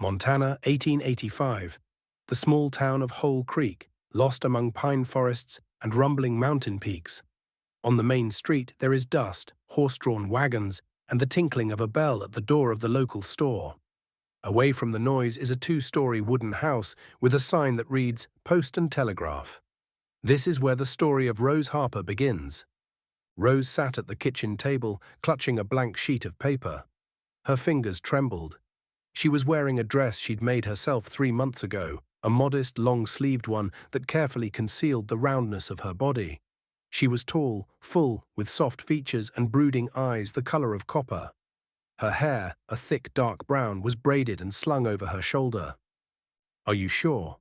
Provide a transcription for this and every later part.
Montana, 1885. The small town of Hole Creek, lost among pine forests and rumbling mountain peaks. On the main street there is dust, horse-drawn wagons, and the tinkling of a bell at the door of the local store. Away from the noise is a two-story wooden house with a sign that reads, "Post and Telegraph." This is where the story of Rose Harper begins. Rose sat at the kitchen table, clutching a blank sheet of paper. Her fingers trembled. She was wearing a dress she'd made herself 3 months ago, a modest, long-sleeved one that carefully concealed the roundness of her body. She was tall, full, with soft features and brooding eyes the color of copper. Her hair, a thick dark brown, was braided and slung over her shoulder. "Are you sure?"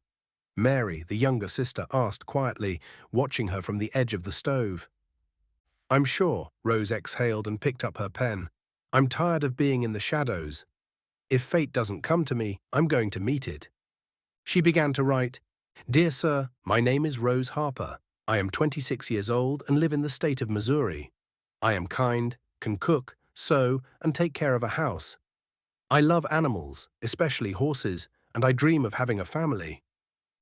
Mary, the younger sister, asked quietly, watching her from the edge of the stove. "I'm sure," Rose exhaled and picked up her pen. "I'm tired of being in the shadows. If fate doesn't come to me, I'm going to meet it." She began to write, "Dear Sir, my name is Rose Harper. I am 26 years old and live in the state of Missouri. I am kind, can cook, sew, and take care of a house. I love animals, especially horses, and I dream of having a family.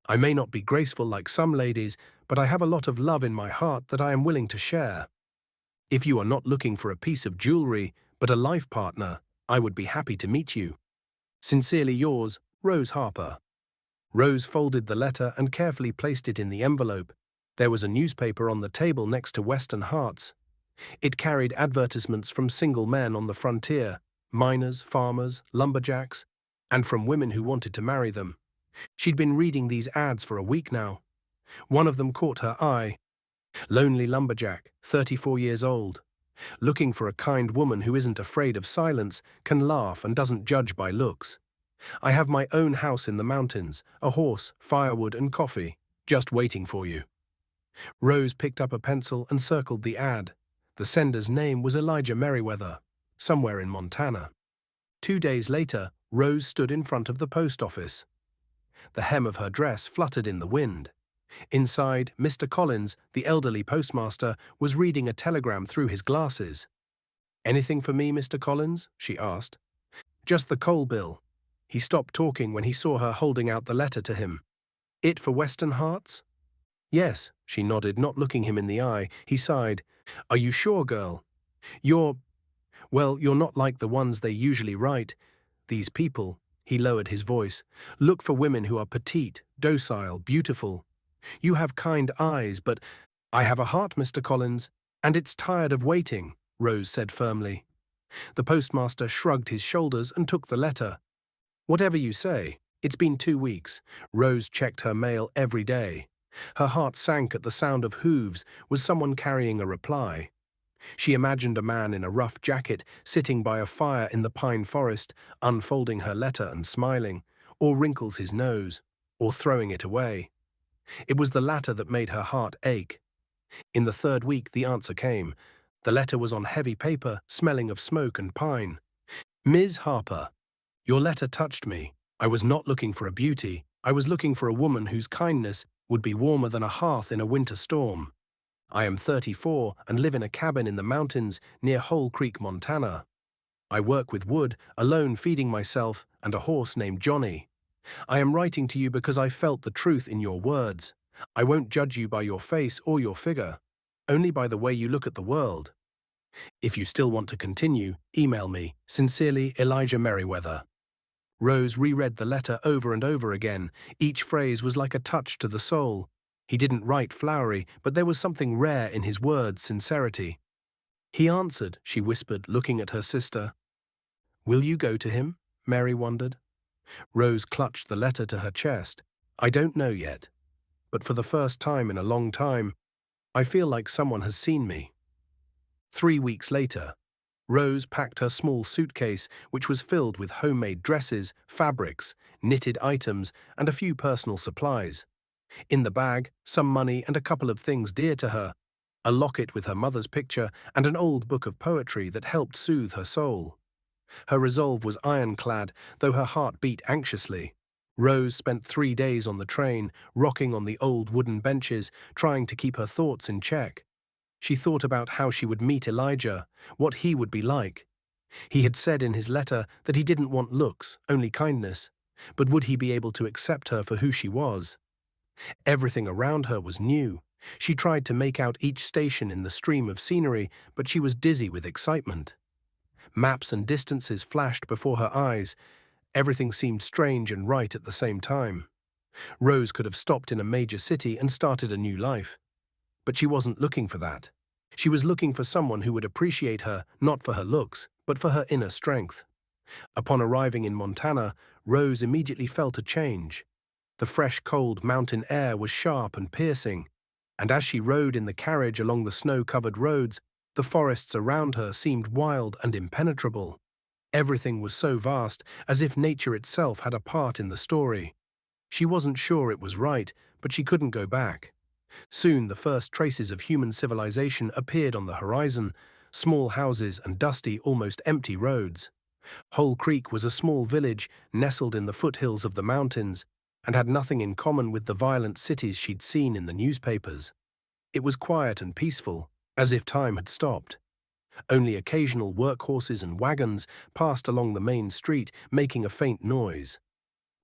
I may not be graceful like some ladies, but I have a lot of love in my heart that I am willing to share. If you are not looking for a piece of jewelry, but a life partner, I would be happy to meet you. Sincerely yours, Rose Harper." Rose folded the letter and carefully placed it in the envelope. There was a newspaper on the table next to Western Hearts. It carried advertisements from single men on the frontier, miners, farmers, lumberjacks, and from women who wanted to marry them. She'd been reading these ads for a week now. One of them caught her eye. "Lonely lumberjack, 34 years old. Looking for a kind woman who isn't afraid of silence, can laugh and doesn't judge by looks. I have my own house in the mountains, a horse, firewood and coffee, just waiting for you." Rose picked up a pencil and circled the ad. The sender's name was Elijah Merriweather, somewhere in Montana. 2 days later, Rose stood in front of the post office. The hem of her dress fluttered in the wind. Inside, Mr. Collins, the elderly postmaster, was reading a telegram through his glasses. "Anything for me, Mr. Collins?" she asked. "Just the coal bill." He stopped talking when he saw her holding out the letter to him. "It for Western Hearts?" "Yes," she nodded, not looking him in the eye. He sighed. "Are you sure, girl? You're not like the ones they usually write. These people," he lowered his voice, "look for women who are petite, docile, beautiful. You have kind eyes, but—" "I have a heart, Mr. Collins, and it's tired of waiting," Rose said firmly. The postmaster shrugged his shoulders and took the letter. "Whatever you say. It's been 2 weeks." Rose checked her mail every day. Her heart sank at the sound of hooves. Was someone carrying a reply? She imagined a man in a rough jacket sitting by a fire in the pine forest, unfolding her letter and smiling, or wrinkles his nose, or throwing it away. It was the latter that made her heart ache. In the 3rd week, the answer came. The letter was on heavy paper, smelling of smoke and pine. "Ms. Harper, your letter touched me. I was not looking for a beauty. I was looking for a woman whose kindness would be warmer than a hearth in a winter storm. I am 34 and live in a cabin in the mountains near Hole Creek, Montana. I work with wood, alone feeding myself, and a horse named Johnny. I am writing to you because I felt the truth in your words. I won't judge you by your face or your figure, only by the way you look at the world. If you still want to continue, email me. Sincerely, Elijah Merriweather." Rose reread the letter over and over again. Each phrase was like a touch to the soul. He didn't write flowery, but there was something rare in his words' sincerity. "He answered," she whispered, looking at her sister. "Will you go to him?" Mary wondered. Rose clutched the letter to her chest. "I don't know yet. But for the first time in a long time, I feel like someone has seen me." 3 weeks later, Rose packed her small suitcase, which was filled with homemade dresses, fabrics, knitted items, and a few personal supplies. In the bag, some money and a couple of things dear to her, a locket with her mother's picture and an old book of poetry that helped soothe her soul. Her resolve was ironclad, though her heart beat anxiously. Rose spent 3 days on the train, rocking on the old wooden benches, trying to keep her thoughts in check. She thought about how she would meet Elijah, what he would be like. He had said in his letter that he didn't want looks, only kindness. But would he be able to accept her for who she was? Everything around her was new. She tried to make out each station in the stream of scenery, but she was dizzy with excitement. Maps and distances flashed before her eyes. Everything seemed strange and right at the same time. Rose could have stopped in a major city and started a new life. But she wasn't looking for that. She was looking for someone who would appreciate her, not for her looks, but for her inner strength. Upon arriving in Montana, Rose immediately felt a change. The fresh, cold mountain air was sharp and piercing, and as she rode in the carriage along the snow-covered roads, the forests around her seemed wild and impenetrable. Everything was so vast, as if nature itself had a part in the story. She wasn't sure it was right, but she couldn't go back. Soon the first traces of human civilization appeared on the horizon, small houses and dusty, almost empty roads. Hole Creek was a small village nestled in the foothills of the mountains and had nothing in common with the violent cities she'd seen in the newspapers. It was quiet and peaceful, as if time had stopped. Only occasional workhorses and wagons passed along the main street, making a faint noise.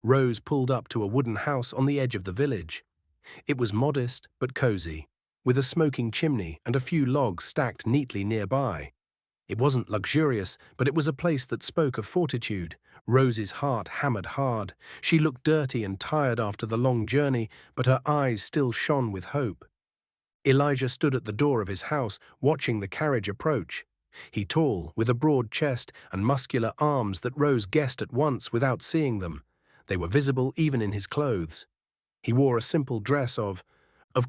Rose pulled up to a wooden house on the edge of the village. It was modest but cozy, with a smoking chimney and a few logs stacked neatly nearby. It wasn't luxurious, but it was a place that spoke of fortitude. Rose's heart hammered hard. She looked dirty and tired after the long journey, but her eyes still shone with hope. Elijah stood at the door of his house, watching the carriage approach. He tall, with a broad chest and muscular arms that Rose guessed at once without seeing them. They were visible even in his clothes. He wore a simple dress of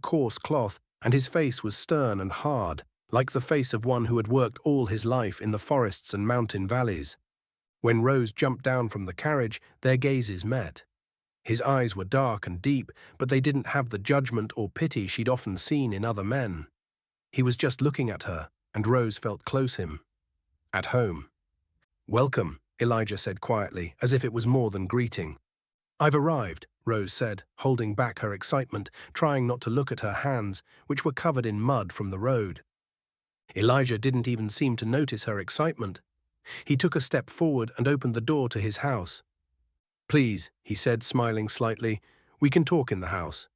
coarse cloth, and his face was stern and hard, like the face of one who had worked all his life in the forests and mountain valleys. When Rose jumped down from the carriage, their gazes met. His eyes were dark and deep, but they didn't have the judgment or pity she'd often seen in other men. He was just looking at her, and Rose felt close him. At home. "Welcome," Elijah said quietly, as if it was more than greeting. "I've arrived," Rose said, holding back her excitement, trying not to look at her hands, which were covered in mud from the road. Elijah didn't even seem to notice her excitement. He took a step forward and opened the door to his house. "Please," he said, smiling slightly, "we can talk in the house."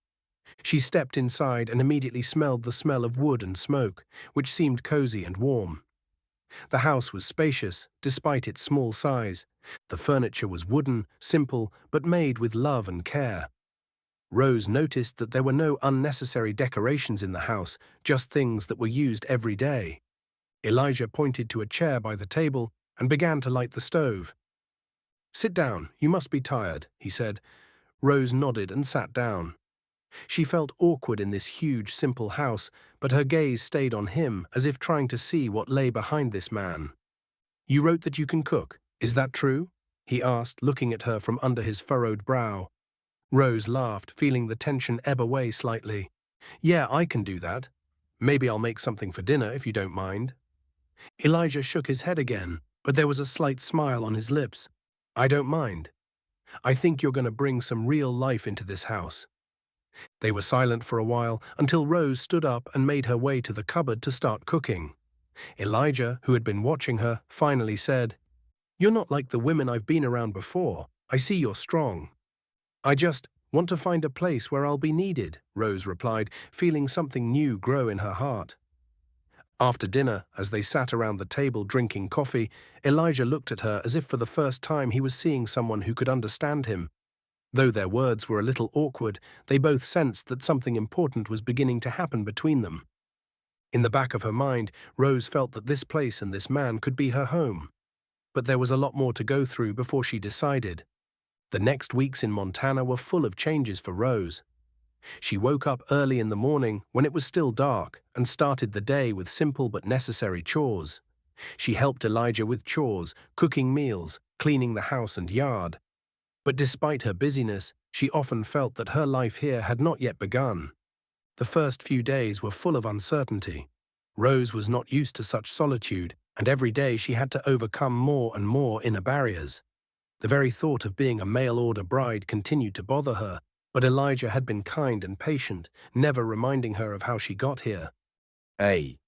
She stepped inside and immediately smelled the smell of wood and smoke, which seemed cozy and warm. The house was spacious, despite its small size. The furniture was wooden, simple, but made with love and care. Rose noticed that there were no unnecessary decorations in the house, just things that were used every day. Elijah pointed to a chair by the table and began to light the stove. "Sit down, you must be tired," he said. Rose nodded and sat down. She felt awkward in this huge, simple house, but her gaze stayed on him as if trying to see what lay behind this man. "You wrote that you can cook. Is that true?" he asked, looking at her from under his furrowed brow. Rose laughed, feeling the tension ebb away slightly. "Yeah, I can do that. Maybe I'll make something for dinner if you don't mind." Elijah shook his head again, but there was a slight smile on his lips. "I don't mind. I think you're going to bring some real life into this house." They were silent for a while until Rose stood up and made her way to the cupboard to start cooking. Elijah, who had been watching her, finally said, "You're not like the women I've been around before. I see you're strong." "I just want to find a place where I'll be needed," Rose replied, feeling something new grow in her heart. After dinner, as they sat around the table drinking coffee, Elijah looked at her as if for the first time he was seeing someone who could understand him. Though their words were a little awkward, they both sensed that something important was beginning to happen between them. In the back of her mind, Rose felt that this place and this man could be her home. But there was a lot more to go through before she decided. The next weeks in Montana were full of changes for Rose. She woke up early in the morning when it was still dark and started the day with simple but necessary chores. She helped Elijah with chores, cooking meals, cleaning the house and yard. But despite her busyness, she often felt that her life here had not yet begun. The first few days were full of uncertainty. Rose was not used to such solitude, and every day she had to overcome more and more inner barriers. The very thought of being a mail-order bride continued to bother her, but Elijah had been kind and patient, never reminding her of how she got here. "Hey,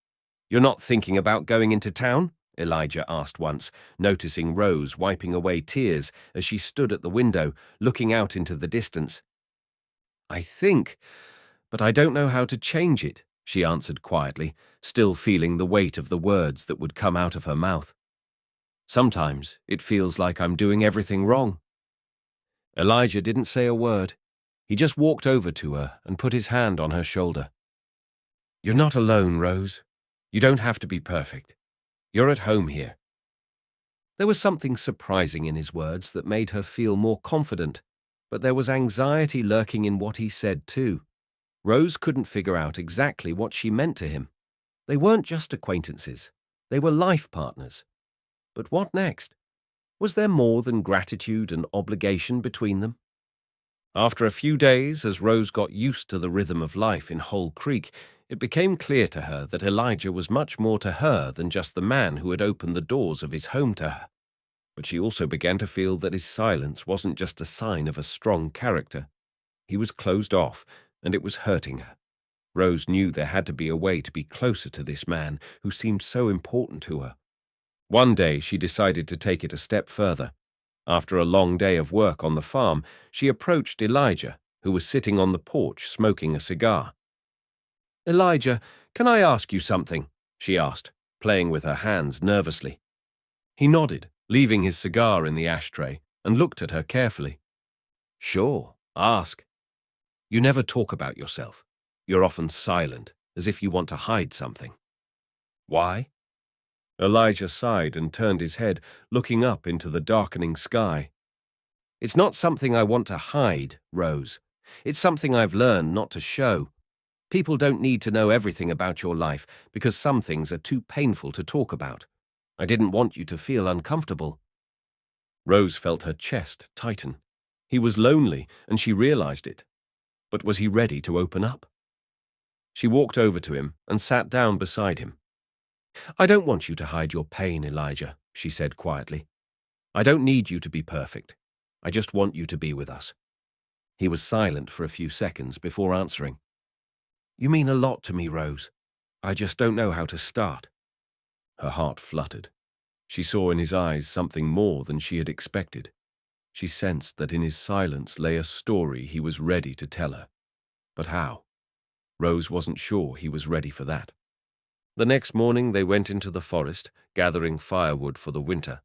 you're not thinking about going into town?" Elijah asked once, noticing Rose wiping away tears as she stood at the window, looking out into the distance. "I think, but I don't know how to change it," she answered quietly, still feeling the weight of the words that would come out of her mouth. "Sometimes it feels like I'm doing everything wrong." Elijah didn't say a word. He just walked over to her and put his hand on her shoulder. "You're not alone, Rose. You don't have to be perfect. You're at home here." There was something surprising in his words that made her feel more confident, but there was anxiety lurking in what he said too. Rose couldn't figure out exactly what she meant to him. They weren't just acquaintances. They were life partners. But what next? Was there more than gratitude and obligation between them? After a few days, as Rose got used to the rhythm of life in Hole Creek, it became clear to her that Elijah was much more to her than just the man who had opened the doors of his home to her. But she also began to feel that his silence wasn't just a sign of a strong character. He was closed off, and it was hurting her. Rose knew there had to be a way to be closer to this man who seemed so important to her. One day she decided to take it a step further. After a long day of work on the farm, she approached Elijah, who was sitting on the porch smoking a cigar. "Elijah, can I ask you something?" she asked, playing with her hands nervously. He nodded, leaving his cigar in the ashtray, and looked at her carefully. "Sure, ask." "You never talk about yourself. You're often silent, as if you want to hide something." "Why?" Elijah sighed and turned his head, looking up into the darkening sky. "It's not something I want to hide, Rose. It's something I've learned not to show. People don't need to know everything about your life because some things are too painful to talk about. I didn't want you to feel uncomfortable." Rose felt her chest tighten. He was lonely, and she realized it. But was he ready to open up? She walked over to him and sat down beside him. "I don't want you to hide your pain, Elijah," she said quietly. "I don't need you to be perfect. I just want you to be with us." He was silent for a few seconds before answering. "You mean a lot to me, Rose. I just don't know how to start." Her heart fluttered. She saw in his eyes something more than she had expected. She sensed that in his silence lay a story he was ready to tell her. But how? Rose wasn't sure he was ready for that. The next morning they went into the forest, gathering firewood for the winter.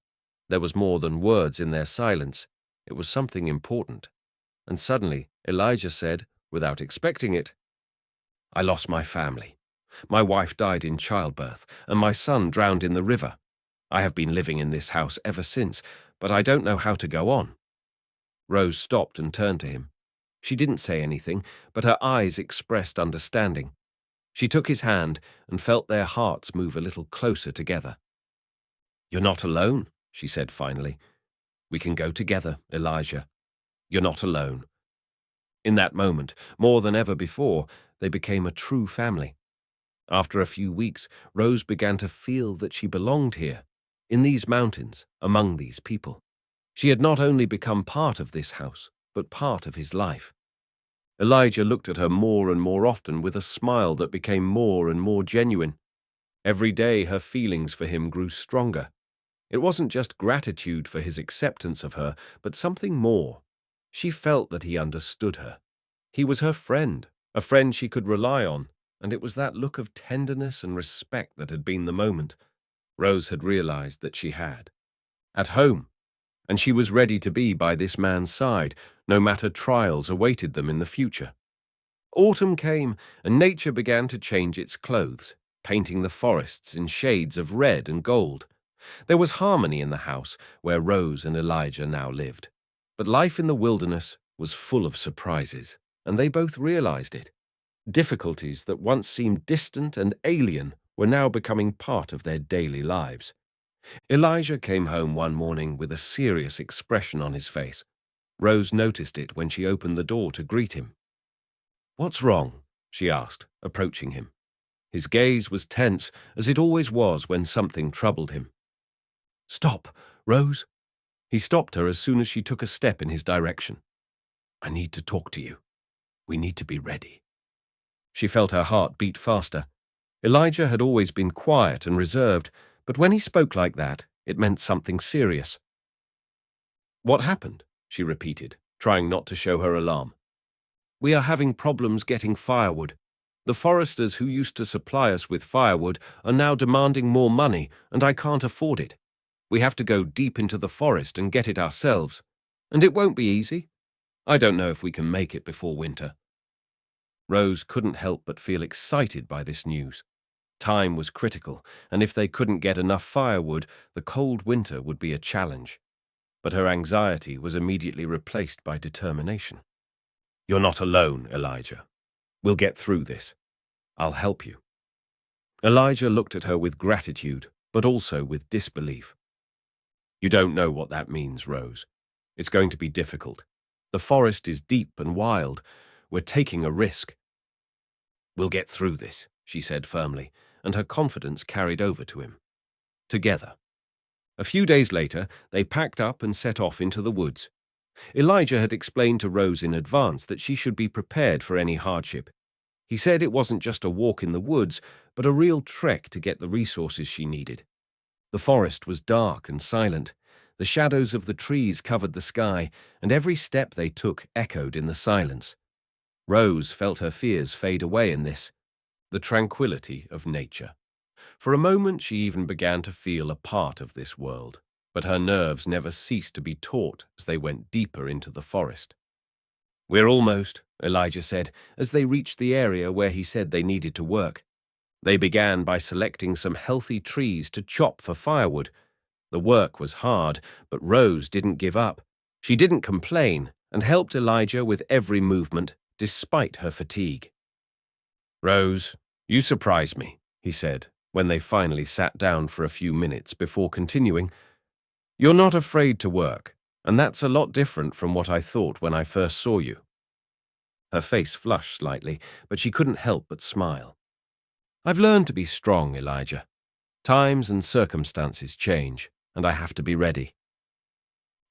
There was more than words in their silence. It was something important. And suddenly Elijah said, without expecting it, "I lost my family. My wife died in childbirth, and my son drowned in the river. I have been living in this house ever since, but I don't know how to go on." Rose stopped and turned to him. She didn't say anything, but her eyes expressed understanding. She took his hand and felt their hearts move a little closer together. "You're not alone," she said finally. "We can go together, Elijah. You're not alone." In that moment, more than ever before, they became a true family. After a few weeks, Rose began to feel that she belonged here, in these mountains, among these people. She had not only become part of this house, but part of his life. Elijah looked at her more and more often with a smile that became more and more genuine. Every day her feelings for him grew stronger. It wasn't just gratitude for his acceptance of her, but something more. She felt that he understood her. He was her friend, a friend she could rely on, and it was that look of tenderness and respect that had been the moment. Rose had realized that she had. At home, and she was ready to be by this man's side, no matter trials awaited them in the future. Autumn came, and nature began to change its clothes, painting the forests in shades of red and gold. There was harmony in the house where Rose and Elijah now lived. But life in the wilderness was full of surprises, and they both realized it. Difficulties that once seemed distant and alien were now becoming part of their daily lives. Elijah came home one morning with a serious expression on his face. Rose noticed it when she opened the door to greet him. "What's wrong?" she asked, approaching him. His gaze was tense, as it always was when something troubled him. "Stop, Rose." He stopped her as soon as she took a step in his direction. "I need to talk to you. We need to be ready." She felt her heart beat faster. Elijah had always been quiet and reserved, But when he spoke like that, it meant something serious. "What happened?" she repeated, trying not to show her alarm. "We are having problems getting firewood. The foresters who used to supply us with firewood are now demanding more money, and I can't afford it. We have to go deep into the forest and get it ourselves. And it won't be easy. I don't know if we can make it before winter." Rose couldn't help but feel excited by this news. Time was critical, and if they couldn't get enough firewood, the cold winter would be a challenge. But her anxiety was immediately replaced by determination. "You're not alone, Elijah. We'll get through this. I'll help you." Elijah looked at her with gratitude, but also with disbelief. "You don't know what that means, Rose. It's going to be difficult. The forest is deep and wild. We're taking a risk." "We'll get through this," she said firmly, and her confidence carried over to him. Together. A few days later, they packed up and set off into the woods. Elijah had explained to Rose in advance that she should be prepared for any hardship. He said it wasn't just a walk in the woods, but a real trek to get the resources she needed. The forest was dark and silent. The shadows of the trees covered the sky, and every step they took echoed in the silence. Rose felt her fears fade away in this, the tranquility of nature. For a moment she even began to feel a part of this world, but her nerves never ceased to be taut as they went deeper into the forest. "We're almost," Elijah said, as they reached the area where he said they needed to work. They began by selecting some healthy trees to chop for firewood. The work was hard, but Rose didn't give up. She didn't complain and helped Elijah with every movement, despite her fatigue. "Rose, you surprise me," he said, when they finally sat down for a few minutes before continuing. "You're not afraid to work, and that's a lot different from what I thought when I first saw you." Her face flushed slightly, but she couldn't help but smile. "I've learned to be strong, Elijah. Times and circumstances change, and I have to be ready."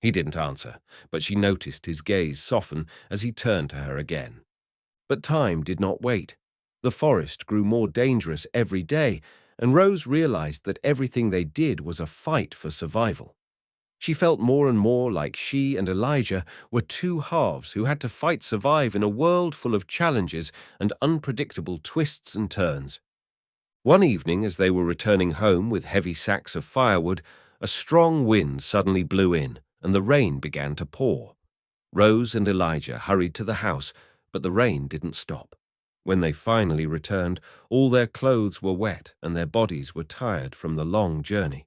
He didn't answer, but she noticed his gaze soften as he turned to her again. But time did not wait. The forest grew more dangerous every day, and Rose realized that everything they did was a fight for survival. She felt more and more like she and Elijah were two halves who had to survive in a world full of challenges and unpredictable twists and turns. One evening, as they were returning home with heavy sacks of firewood, a strong wind suddenly blew in, and the rain began to pour. Rose and Elijah hurried to the house, but the rain didn't stop. When they finally returned, all their clothes were wet and their bodies were tired from the long journey.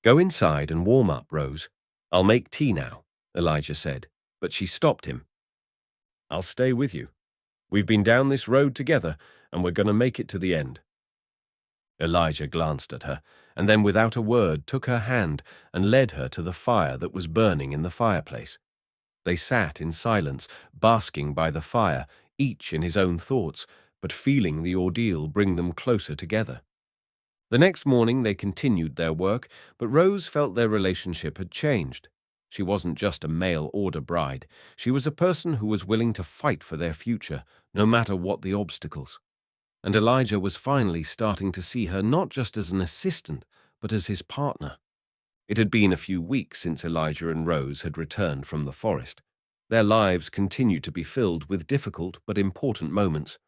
"Go inside and warm up, Rose. I'll make tea now," Elijah said, but she stopped him. "I'll stay with you. We've been down this road together, and we're going to make it to the end." Elijah glanced at her, and then without a word took her hand and led her to the fire that was burning in the fireplace. They sat in silence, basking by the fire, each in his own thoughts, but feeling the ordeal bring them closer together. The next morning they continued their work, but Rose felt their relationship had changed. She wasn't just a mail-order bride. She was a person who was willing to fight for their future, no matter what the obstacles. And Elijah was finally starting to see her not just as an assistant, but as his partner. It had been a few weeks since Elijah and Rose had returned from the forest. Their lives continued to be filled with difficult but important moments.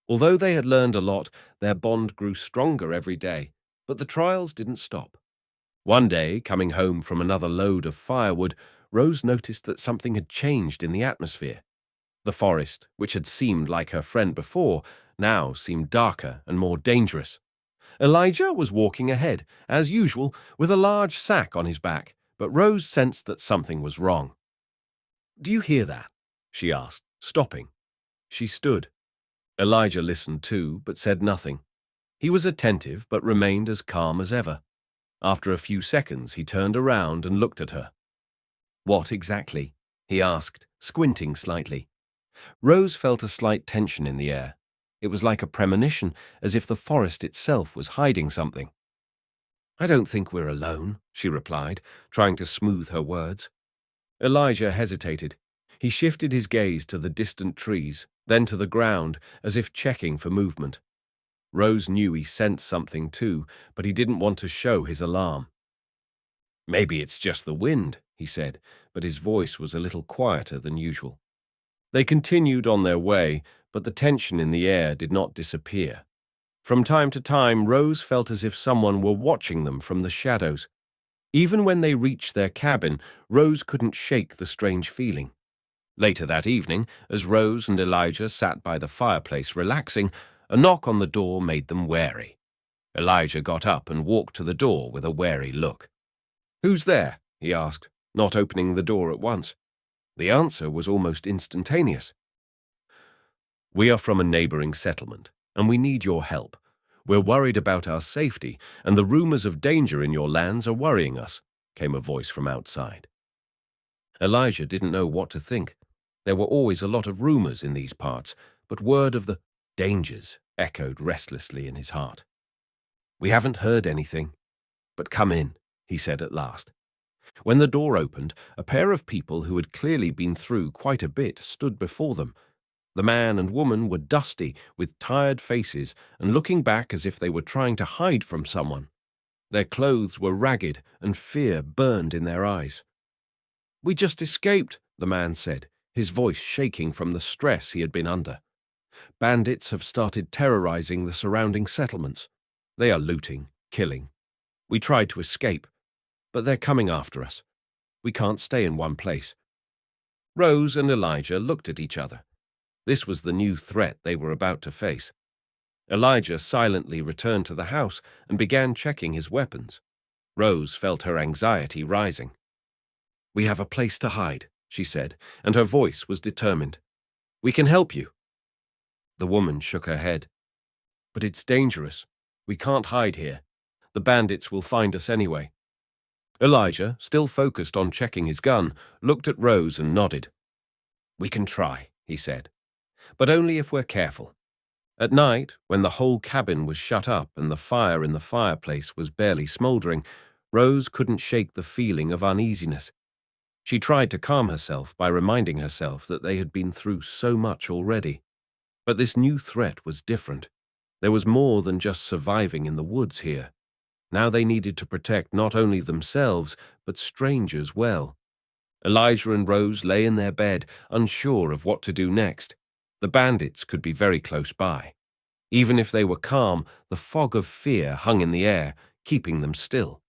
Although they had learned a lot, their bond grew stronger every day, but the trials didn't stop. One day, coming home from another load of firewood, Rose noticed that something had changed in the atmosphere. The forest, which had seemed like her friend before, now seemed darker and more dangerous. Elijah was walking ahead, as usual, with a large sack on his back, but Rose sensed that something was wrong. "Do you hear that?" she asked, stopping. She stood. Elijah listened too, but said nothing. He was attentive, but remained as calm as ever. After a few seconds, he turned around and looked at her. "What exactly?" he asked, squinting slightly. Rose felt a slight tension in the air. It was like a premonition, as if the forest itself was hiding something. "I don't think we're alone," she replied, trying to smooth her words. Elijah hesitated. He shifted his gaze to the distant trees, then to the ground, as if checking for movement. Rose knew he sensed something too, but he didn't want to show his alarm. "Maybe it's just the wind," he said, but his voice was a little quieter than usual. They continued on their way, but the tension in the air did not disappear. From time to time, Rose felt as if someone were watching them from the shadows. Even when they reached their cabin, Rose couldn't shake the strange feeling. Later that evening, as Rose and Elijah sat by the fireplace relaxing, a knock on the door made them wary. Elijah got up and walked to the door with a wary look. "Who's there?" he asked, not opening the door at once. The answer was almost instantaneous. "We are from a neighboring settlement, and we need your help. We're worried about our safety, and the rumors of danger in your lands are worrying us," came a voice from outside. Elijah didn't know what to think. There were always a lot of rumors in these parts, but word of the dangers echoed restlessly in his heart. "We haven't heard anything, but come in," he said at last. When the door opened, a pair of people who had clearly been through quite a bit stood before them. The man and woman were dusty, with tired faces, and looking back as if they were trying to hide from someone. Their clothes were ragged, and fear burned in their eyes. "We just escaped," the man said, his voice shaking from the stress he had been under. "Bandits have started terrorizing the surrounding settlements. They are looting, killing. We tried to escape, but they're coming after us. We can't stay in one place." Rose and Elijah looked at each other. This was the new threat they were about to face. Elijah silently returned to the house and began checking his weapons. Rose felt her anxiety rising. "We have a place to hide," she said, and her voice was determined. "We can help you." The woman shook her head. "But it's dangerous. We can't hide here. The bandits will find us anyway." Elijah, still focused on checking his gun, looked at Rose and nodded. "We can try," he said, "but only if we're careful." At night, when the whole cabin was shut up and the fire in the fireplace was barely smoldering, Rose couldn't shake the feeling of uneasiness. She tried to calm herself by reminding herself that they had been through so much already. But this new threat was different. There was more than just surviving in the woods here. Now they needed to protect not only themselves, but strangers well. Elijah and Rose lay in their bed, unsure of what to do next. The bandits could be very close by. Even if they were calm, the fog of fear hung in the air, keeping them still.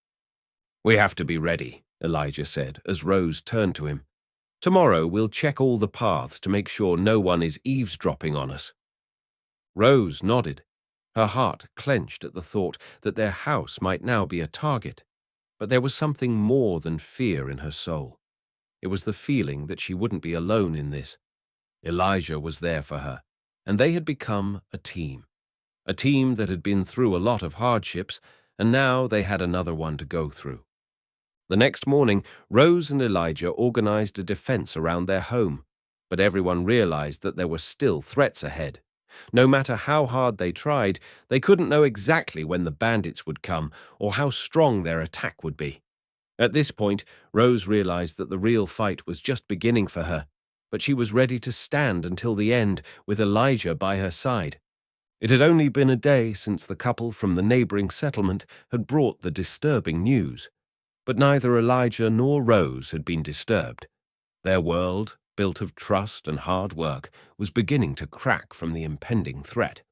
"We have to be ready," Elijah said, as Rose turned to him. "Tomorrow we'll check all the paths to make sure no one is eavesdropping on us." Rose nodded. Her heart clenched at the thought that their house might now be a target. But there was something more than fear in her soul. It was the feeling that she wouldn't be alone in this. Elijah was there for her, and they had become a team that had been through a lot of hardships, and now they had another one to go through. The next morning, Rose and Elijah organized a defense around their home, but everyone realized that there were still threats ahead. No matter how hard they tried, they couldn't know exactly when the bandits would come or how strong their attack would be. At this point, Rose realized that the real fight was just beginning for her, but she was ready to stand until the end with Elijah by her side. It had only been a day since the couple from the neighboring settlement had brought the disturbing news, but neither Elijah nor Rose had been disturbed. Their world, built of trust and hard work, was beginning to crack from the impending threat.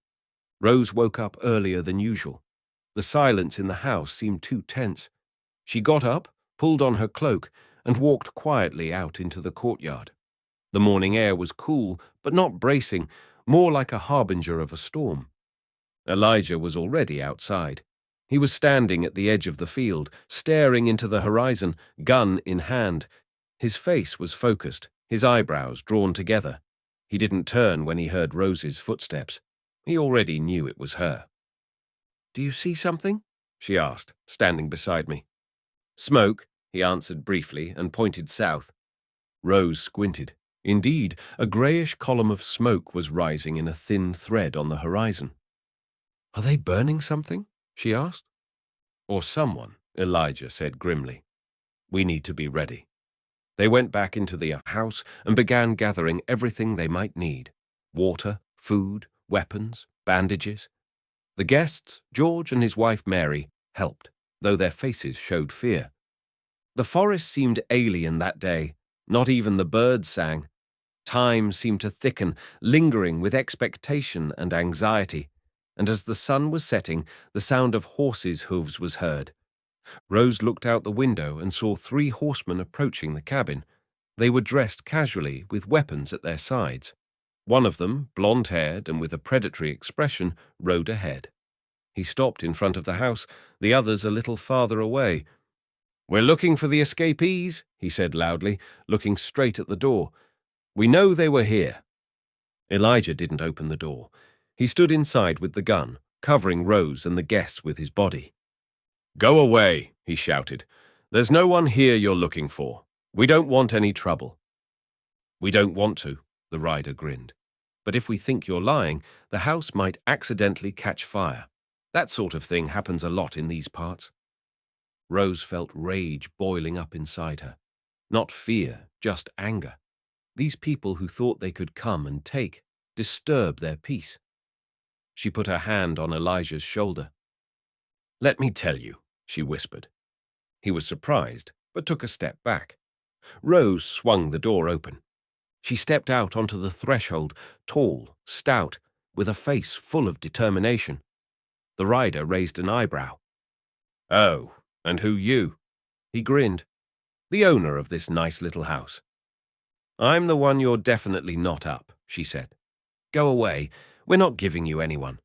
Rose woke up earlier than usual. The silence in the house seemed too tense. She got up, pulled on her cloak, and walked quietly out into the courtyard. The morning air was cool, but not bracing, more like a harbinger of a storm. Elijah was already outside. He was standing at the edge of the field, staring into the horizon, gun in hand. His face was focused, his eyebrows drawn together. He didn't turn when he heard Rose's footsteps. He already knew it was her. "Do you see something?" she asked, standing beside me. "Smoke," he answered briefly and pointed south. Rose squinted. Indeed, a greyish column of smoke was rising in a thin thread on the horizon. "Are they burning something?" she asked. "Or someone," Elijah said grimly. "We need to be ready." They went back into the house and began gathering everything they might need: water, food, weapons, bandages. The guests, George and his wife Mary, helped, though their faces showed fear. The forest seemed alien that day. Not even the birds sang. Time seemed to thicken, lingering with expectation and anxiety, and as the sun was setting, the sound of horses' hooves was heard. Rose looked out the window and saw 3 horsemen approaching the cabin. They were dressed casually, with weapons at their sides. One of them, blonde-haired and with a predatory expression, rode ahead. He stopped in front of the house, the others a little farther away. "We're looking for the escapees," he said loudly, looking straight at the door. "We know they were here." Elijah didn't open the door. He stood inside with the gun, covering Rose and the guests with his body. "Go away," he shouted. "There's no one here you're looking for. We don't want any trouble." "We don't want to," the rider grinned. "But if we think you're lying, the house might accidentally catch fire. That sort of thing happens a lot in these parts." Rose felt rage boiling up inside her. Not fear, just anger. These people who thought they could come and take, disturb their peace. She put her hand on Elijah's shoulder. "Let me tell you," she whispered. He was surprised, but took a step back. Rose swung the door open. She stepped out onto the threshold, tall, stout, with a face full of determination. The rider raised an eyebrow. "Oh, and who you?" He grinned. "The owner of this nice little house." "I'm the one you're definitely not up," she said. "Go away. We're not giving you anyone."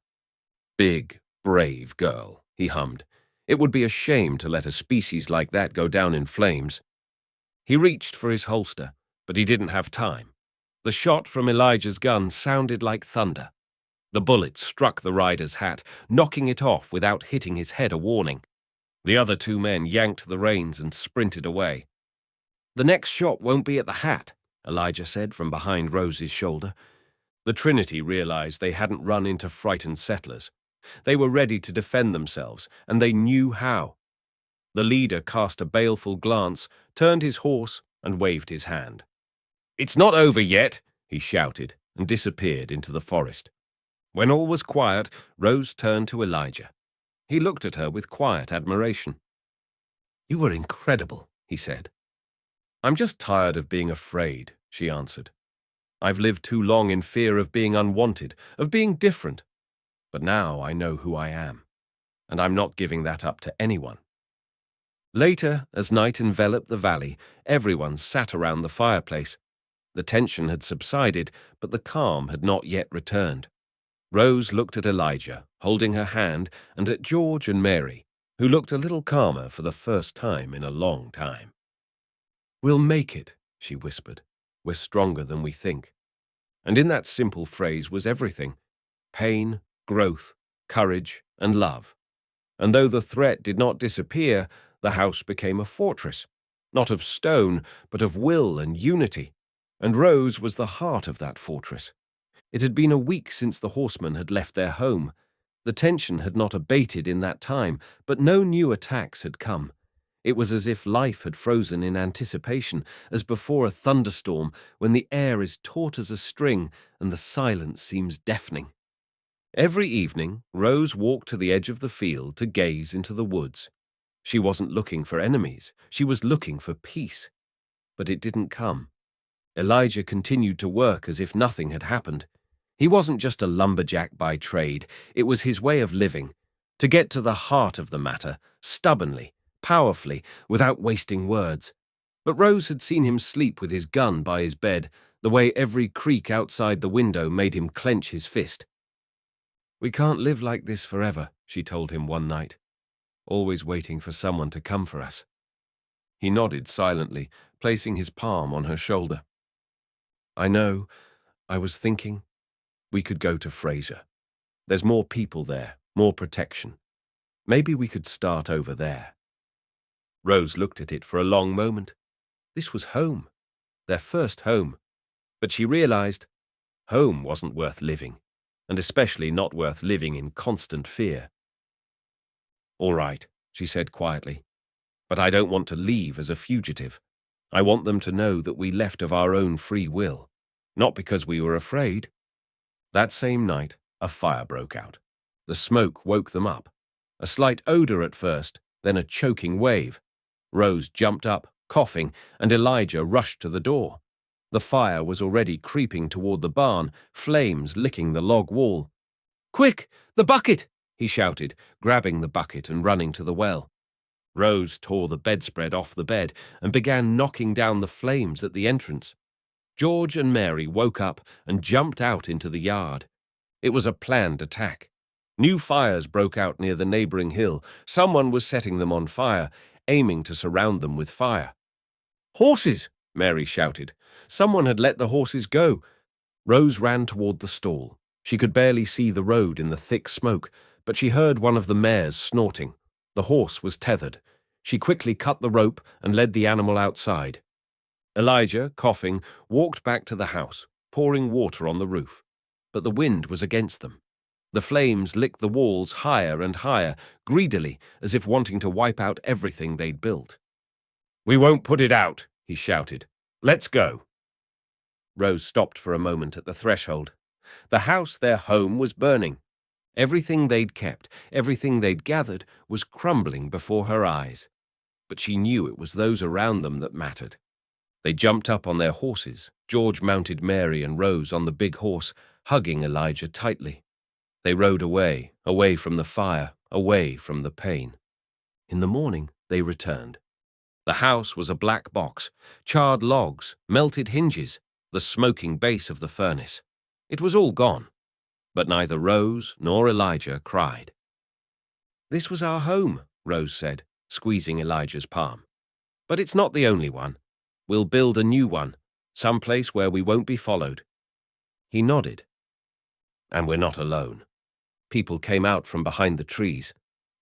"Big, brave girl," he hummed. "It would be a shame to let a species like that go down in flames." He reached for his holster, but he didn't have time. The shot from Elijah's gun sounded like thunder. The bullet struck the rider's hat, knocking it off without hitting his head a warning. The other 2 men yanked the reins and sprinted away. "The next shot won't be at the hat," Elijah said from behind Rose's shoulder. The Trinity realized they hadn't run into frightened settlers. They were ready to defend themselves, and they knew how. The leader cast a baleful glance, turned his horse, and waved his hand. "It's not over yet," he shouted, and disappeared into the forest. When all was quiet, Rose turned to Elijah. He looked at her with quiet admiration. "You were incredible," he said. "I'm just tired of being afraid," she answered. "I've lived too long in fear of being unwanted, of being different. But now I know who I am, and I'm not giving that up to anyone." Later, as night enveloped the valley, everyone sat around the fireplace. The tension had subsided, but the calm had not yet returned. Rose looked at Elijah, holding her hand, and at George and Mary, who looked a little calmer for the first time in a long time. "We'll make it," she whispered. "We're stronger than we think." And in that simple phrase was everything: pain, growth, courage, and love. And though the threat did not disappear, the house became a fortress, not of stone, but of will and unity. And Rose was the heart of that fortress. It had been a week since the horsemen had left their home. The tension had not abated in that time, but no new attacks had come. It was as if life had frozen in anticipation, as before a thunderstorm, when the air is taut as a string and the silence seems deafening. Every evening, Rose walked to the edge of the field to gaze into the woods. She wasn't looking for enemies. She was looking for peace. But it didn't come. Elijah continued to work as if nothing had happened. He wasn't just a lumberjack by trade. It was his way of living, to get to the heart of the matter, stubbornly, powerfully, without wasting words. But Rose had seen him sleep with his gun by his bed, the way every creak outside the window made him clench his fist. "We can't live like this forever," she told him one night, "always waiting for someone to come for us." He nodded silently, placing his palm on her shoulder. "I know. I was thinking. We could go to Fraser. There's more people there, more protection. Maybe we could start over there." Rose looked at it for a long moment. This was home, their first home. But she realized home wasn't worth living, and especially not worth living in constant fear. "All right," she said quietly, "but I don't want to leave as a fugitive. I want them to know that we left of our own free will, not because we were afraid." That same night, a fire broke out. The smoke woke them up. A slight odor at first, then a choking wave. Rose jumped up, coughing, and Elijah rushed to the door. The fire was already creeping toward the barn, flames licking the log wall. "Quick, the bucket!" he shouted, grabbing the bucket and running to the well. Rose tore the bedspread off the bed and began knocking down the flames at the entrance. George and Mary woke up and jumped out into the yard. It was a planned attack. New fires broke out near the neighboring hill. Someone was setting them on fire, aiming to surround them with fire. "Horses!" Mary shouted. Someone had let the horses go. Rose ran toward the stall. She could barely see the road in the thick smoke, but she heard one of the mares snorting. The horse was tethered. She quickly cut the rope and led the animal outside. Elijah, coughing, walked back to the house, pouring water on the roof. But the wind was against them. The flames licked the walls higher and higher, greedily, as if wanting to wipe out everything they'd built. "We won't put it out," he shouted. "Let's go." Rose stopped for a moment at the threshold. The house, their home, was burning. Everything they'd kept, everything they'd gathered, was crumbling before her eyes. But she knew it was those around them that mattered. They jumped up on their horses. George mounted Mary and Rose on the big horse, hugging Elijah tightly. They rode away, away from the fire, away from the pain. In the morning, they returned. The house was a black box, charred logs, melted hinges, the smoking base of the furnace. It was all gone, but neither Rose nor Elijah cried. "This was our home," Rose said, squeezing Elijah's palm. "But it's not the only one. We'll build a new one, someplace where we won't be followed." He nodded. "And we're not alone." People came out from behind the trees.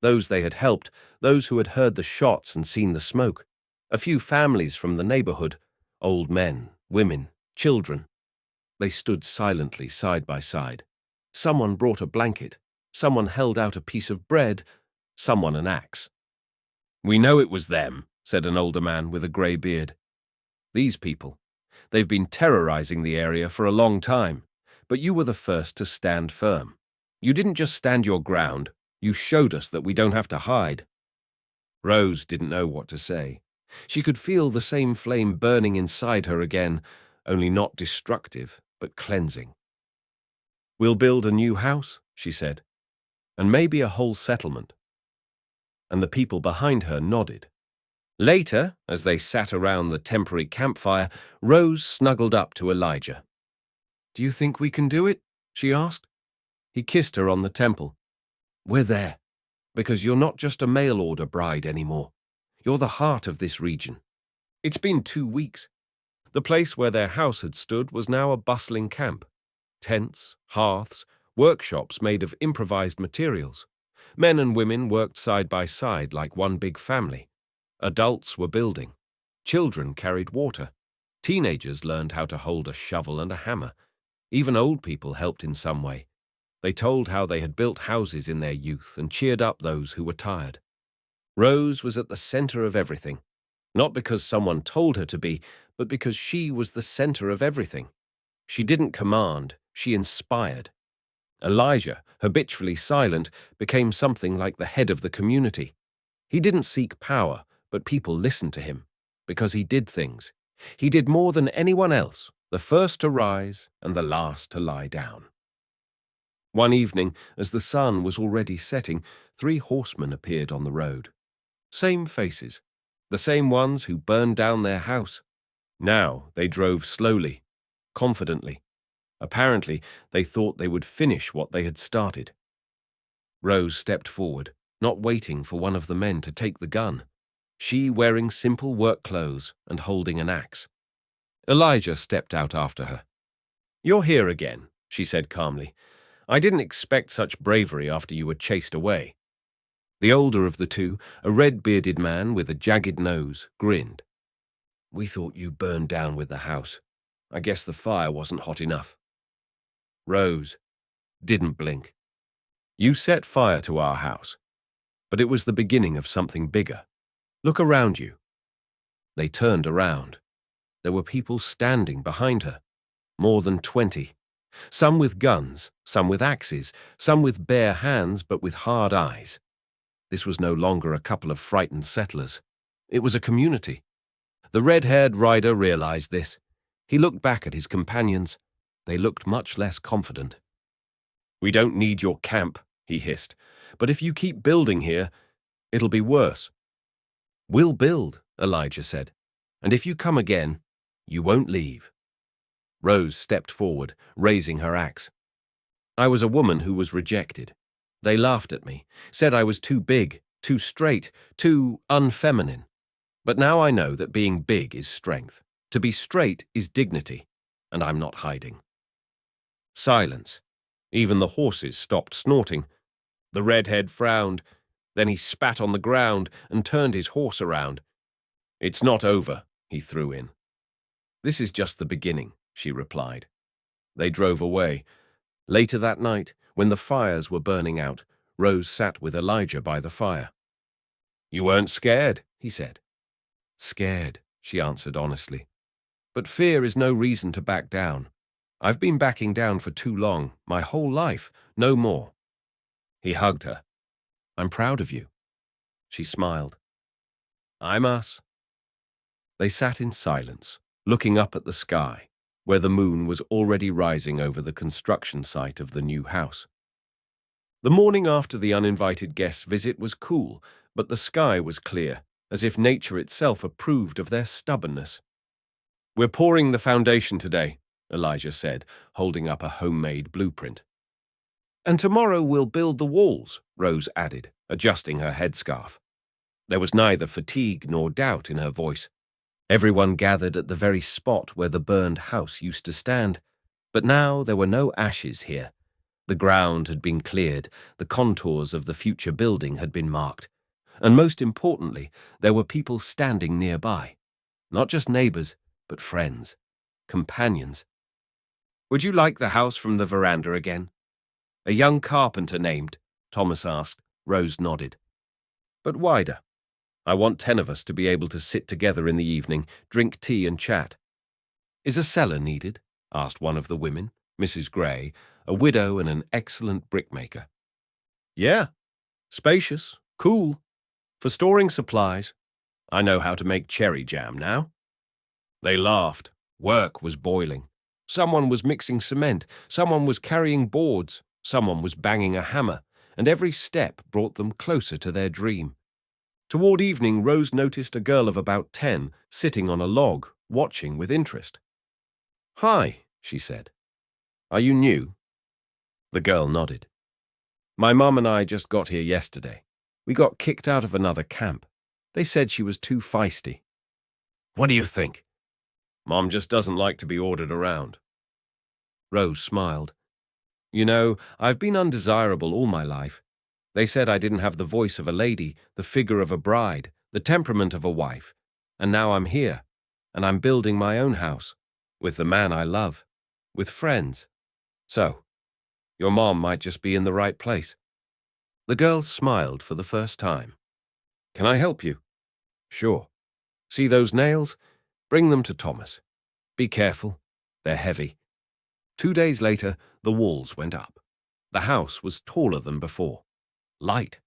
Those they had helped, those who had heard the shots and seen the smoke. A few families from the neighborhood, old men, women, children. They stood silently side by side. Someone brought a blanket. Someone held out a piece of bread. Someone an axe. "We know it was them," said an older man with a grey beard. "These people. They've been terrorizing the area for a long time, but you were the first to stand firm. You didn't just stand your ground, you showed us that we don't have to hide." Rose didn't know what to say. She could feel the same flame burning inside her again, only not destructive, but cleansing. "We'll build a new house," she said, "and maybe a whole settlement." And the people behind her nodded. Later, as they sat around the temporary campfire, Rose snuggled up to Elijah. "Do you think we can do it?" she asked. He kissed her on the temple. "We're there, because you're not just a mail-order bride anymore. You're the heart of this region." It's been 2 weeks. The place where their house had stood was now a bustling camp. Tents, hearths, workshops made of improvised materials. Men and women worked side by side like one big family. Adults were building. Children carried water. Teenagers learned how to hold a shovel and a hammer. Even old people helped in some way. They told how they had built houses in their youth and cheered up those who were tired. Rose was at the center of everything, not because someone told her to be, but because she was the center of everything. She didn't command, she inspired. Elijah, habitually silent, became something like the head of the community. He didn't seek power, but people listened to him, because he did things. He did more than anyone else, the first to rise and the last to lie down. One evening, as the sun was already setting, 3 horsemen appeared on the road. Same faces, the same ones who burned down their house. Now they drove slowly, confidently. Apparently, they thought they would finish what they had started. Rose stepped forward, not waiting for one of the men to take the gun. She wearing simple work clothes and holding an axe. Elijah stepped out after her. "You're here again," she said calmly. "I didn't expect such bravery after you were chased away." The older of the two, a red-bearded man with a jagged nose, grinned. "We thought you burned down with the house. I guess the fire wasn't hot enough." Rose didn't blink. "You set fire to our house, but it was the beginning of something bigger. Look around you." They turned around. There were people standing behind her, more than 20, Some with guns, some with axes, some with bare hands but with hard eyes. This was no longer a couple of frightened settlers. It was a community. The red-haired rider realized this. He looked back at his companions. They looked much less confident. "We don't need your camp," he hissed. "But if you keep building here, it'll be worse." "We'll build," Elijah said. "And if you come again, you won't leave." Rose stepped forward, raising her axe. "I was a woman who was rejected. They laughed at me, said I was too big, too straight, too unfeminine. But now I know that being big is strength. To be straight is dignity, and I'm not hiding." Silence. Even the horses stopped snorting. The redhead frowned. Then he spat on the ground and turned his horse around. "It's not over," he threw in. "This is just the beginning," she replied. They drove away. Later that night, when the fires were burning out, Rose sat with Elijah by the fire. "You weren't scared," he said. "Scared," she answered honestly. "But fear is no reason to back down. I've been backing down for too long, my whole life, no more." He hugged her. "I'm proud of you." She smiled. "I'm us." They sat in silence, looking up at the sky, where the moon was already rising over the construction site of the new house. The morning after the uninvited guest's visit was cool, but the sky was clear, as if nature itself approved of their stubbornness. "We're pouring the foundation today," Elijah said, holding up a homemade blueprint. "And tomorrow we'll build the walls," Rose added, adjusting her headscarf. There was neither fatigue nor doubt in her voice. Everyone gathered at the very spot where the burned house used to stand, but now there were no ashes here. The ground had been cleared, the contours of the future building had been marked, and most importantly, there were people standing nearby. Not just neighbors, but friends, companions. "Would you like the house from the veranda again?" "A young carpenter named," Thomas asked. Rose nodded. "But wider. I want 10 of us to be able to sit together in the evening, drink tea and chat." "Is a cellar needed?" asked one of the women, Mrs. Gray, a widow and an excellent brickmaker. "Yeah, spacious, cool, for storing supplies. I know how to make cherry jam now." They laughed. Work was boiling. Someone was mixing cement, someone was carrying boards, someone was banging a hammer, and every step brought them closer to their dream. Toward evening, Rose noticed a girl of about 10 sitting on a log, watching with interest. "Hi," she said. "Are you new?" The girl nodded. "My mum and I just got here yesterday. We got kicked out of another camp. They said she was too feisty." "What do you think?" "Mom just doesn't like to be ordered around." Rose smiled. "You know, I've been undesirable all my life. They said I didn't have the voice of a lady, the figure of a bride, the temperament of a wife. And now I'm here, and I'm building my own house, with the man I love, with friends. So, your mom might just be in the right place." The girl smiled for the first time. "Can I help you?" "Sure. See those nails? Bring them to Thomas. Be careful. They're heavy." 2 days later, the walls went up. The house was taller than before. Light,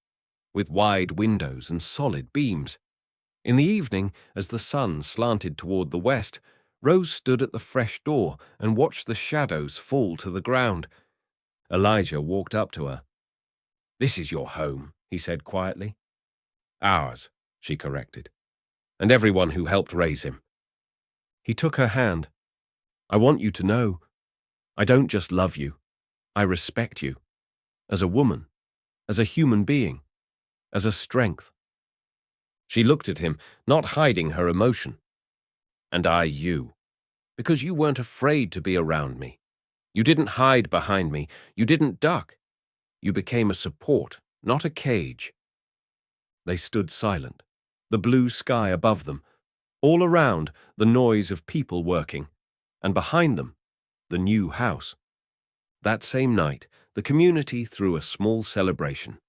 with wide windows and solid beams. In the evening, as the sun slanted toward the west, Rose stood at the fresh door and watched the shadows fall to the ground. Elijah walked up to her. "This is your home," he said quietly. "Ours," she corrected, "and everyone who helped raise him." He took her hand. "I want you to know, I don't just love you. I respect you. As a woman, as a human being, as a strength." She looked at him, not hiding her emotion. "And I you, because you weren't afraid to be around me. You didn't hide behind me. You didn't duck. You became a support, not a cage." They stood silent, the blue sky above them. All around, the noise of people working, and behind them, the new house. That same night, the community threw a small celebration.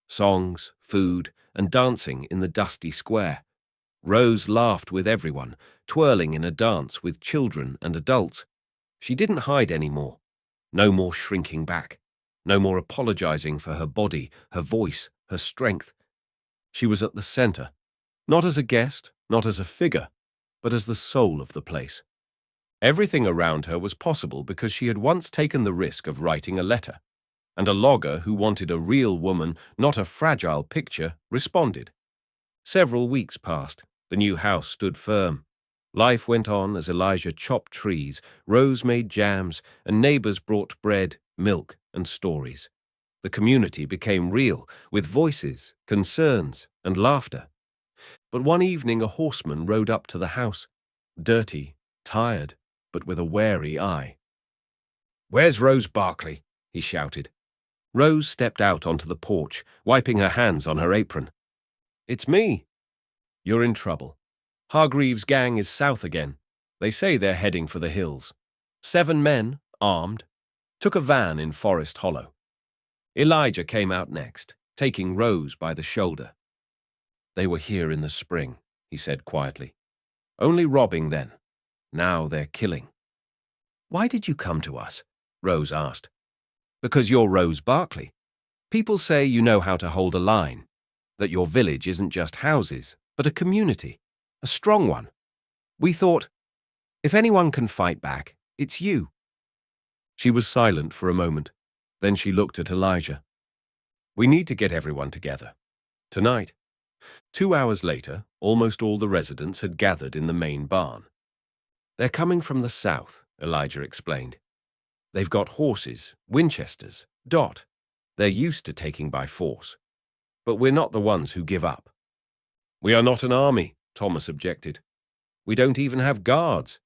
Songs, food, and dancing in the dusty square. Rose laughed with everyone, twirling in a dance with children and adults. She didn't hide anymore. No more shrinking back. No more apologizing for her body, her voice, her strength. She was at the center, not as a guest, not as a figure, but as the soul of the place. Everything around her was possible because she had once taken the risk of writing a letter, and a logger who wanted a real woman, not a fragile picture, responded. Several weeks passed. The new house stood firm. Life went on as Elijah chopped trees, Rose made jams, and neighbors brought bread, milk, and stories. The community became real, with voices, concerns, and laughter. But one evening a horseman rode up to the house, dirty, tired, but with a wary eye. "Where's Rose Barkley?" he shouted. Rose stepped out onto the porch, wiping her hands on her apron. "It's me." "You're in trouble. Hargreaves' gang is south again. They say they're heading for the hills. 7 men, armed, took a van in Forest Hollow." Elijah came out next, taking Rose by the shoulder. "They were here in the spring," he said quietly. "Only robbing then. Now they're killing." "Why did you come to us?" Rose asked. "Because you're Rose Barkley. People say you know how to hold a line, that your village isn't just houses, but a community, a strong one. We thought, if anyone can fight back, it's you." She was silent for a moment. Then she looked at Elijah. "We need to get everyone together. Tonight." 2 hours later, almost all the residents had gathered in the main barn. "They're coming from the south," Elijah explained. "They've got horses, Winchesters, Dot. They're used to taking by force. But we're not the ones who give up." "We are not an army," Thomas objected. "We don't even have guards."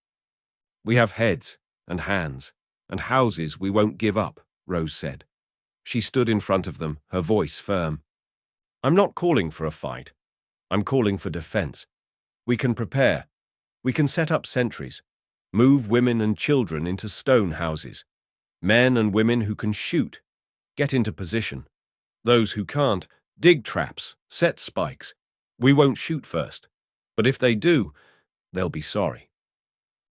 "We have heads and hands and houses we won't give up," Rose said. She stood in front of them, her voice firm. "I'm not calling for a fight. I'm calling for defense. We can prepare. We can set up sentries, move women and children into stone houses, men and women who can shoot, get into position. Those who can't, dig traps, set spikes. We won't shoot first, but if they do, they'll be sorry."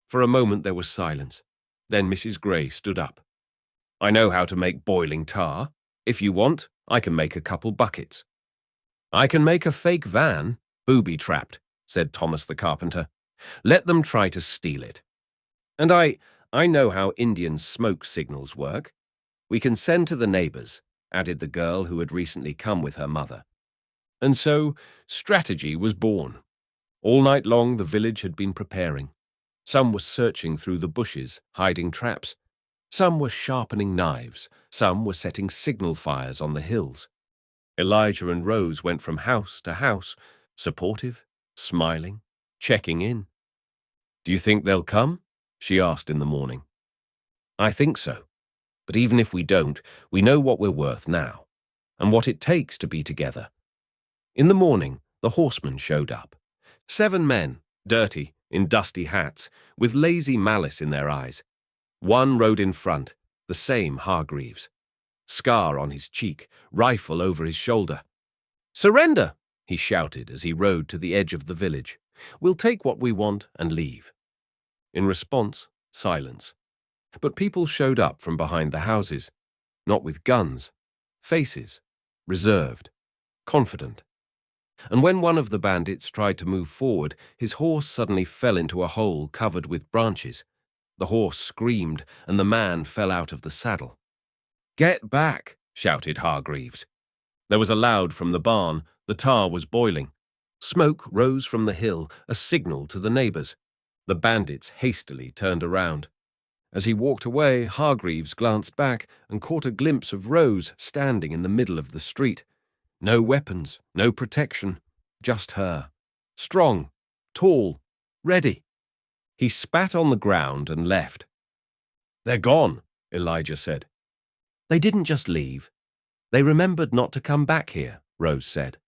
For a moment there was silence. Then Mrs. Gray stood up. "I know how to make boiling tar. If you want, I can make a couple buckets." "I can make a fake van, booby-trapped," said Thomas the carpenter. "Let them try to steal it. And I know how Indian smoke signals work. We can send to the neighbors," added the girl who had recently come with her mother. And so strategy was born. All night long the village had been preparing. Some were searching through the bushes, hiding traps. Some were sharpening knives. Some were setting signal fires on the hills. Elijah and Rose went from house to house, supportive, smiling, checking in. "Do you think they'll come?" she asked in the morning. "I think so. But even if we don't, we know what we're worth now, and what it takes to be together." In the morning, the horsemen showed up. 7 men, dirty, in dusty hats, with lazy malice in their eyes. One rode in front, the same Hargreaves. Scar on his cheek, rifle over his shoulder. "Surrender!" he shouted as he rode to the edge of the village. "We'll take what we want and leave." In response, silence. But people showed up from behind the houses, not with guns, faces, reserved, confident. And when one of the bandits tried to move forward, his horse suddenly fell into a hole covered with branches. The horse screamed, and the man fell out of the saddle. "Get back!" shouted Hargreaves. There was a loud from the barn. The tar was boiling. Smoke rose from the hill, a signal to the neighbors. The bandits hastily turned around. As he walked away, Hargreaves glanced back and caught a glimpse of Rose standing in the middle of the street. No weapons, no protection, just her. Strong, tall, ready. He spat on the ground and left. "They're gone," Elijah said. "They didn't just leave. They remembered not to come back here," Rose said.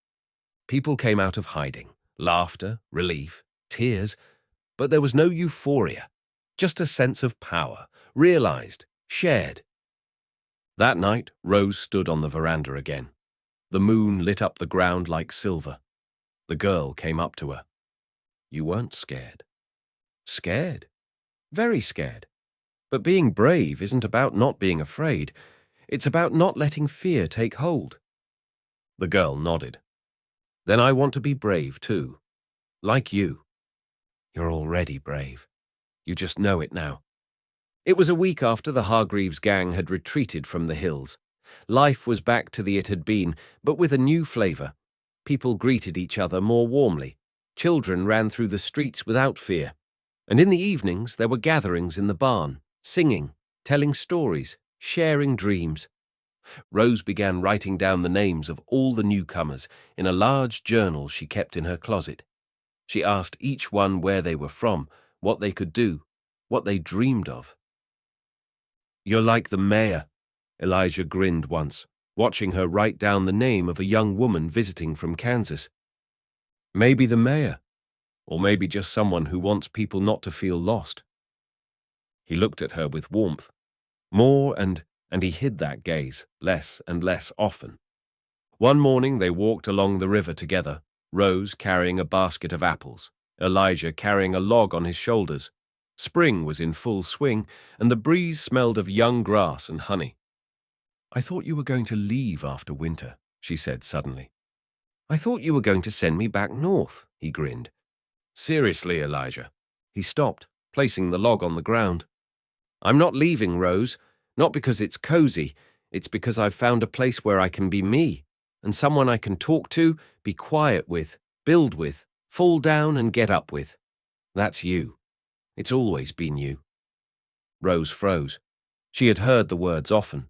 People came out of hiding, laughter, relief, tears, but there was no euphoria, just a sense of power, realized, shared. That night, Rose stood on the veranda again. The moon lit up the ground like silver. The girl came up to her. "You weren't scared." "Scared? Very scared. But being brave isn't about not being afraid. It's about not letting fear take hold. The girl nodded. Then I want to be brave too. Like you. You're already brave. You just know it now. It was a week after the Hargreaves gang had retreated from the hills. Life was back to the it had been, but with a new flavour. People greeted each other more warmly. Children ran through the streets without fear. And in the evenings there were gatherings in the barn, singing, telling stories, sharing dreams. Rose began writing down the names of all the newcomers in a large journal she kept in her closet. She asked each one where they were from, what they could do, what they dreamed of. "You're like the mayor," Elijah grinned once, watching her write down the name of a young woman visiting from Kansas. Maybe the mayor, or maybe just someone who wants people not to feel lost. He looked at her with warmth. More and he hid that gaze, less and less often. One morning they walked along the river together, Rose carrying a basket of apples, Elijah carrying a log on his shoulders. Spring was in full swing, and the breeze smelled of young grass and honey. "I thought you were going to leave after winter," she said suddenly. "I thought you were going to send me back north," he grinned. "Seriously, Elijah." He stopped, placing the log on the ground. "I'm not leaving, Rose. Not because it's cozy. It's because I've found a place where I can be me, and someone I can talk to, be quiet with, build with, fall down and get up with. That's you. It's always been you." Rose froze. She had heard the words often.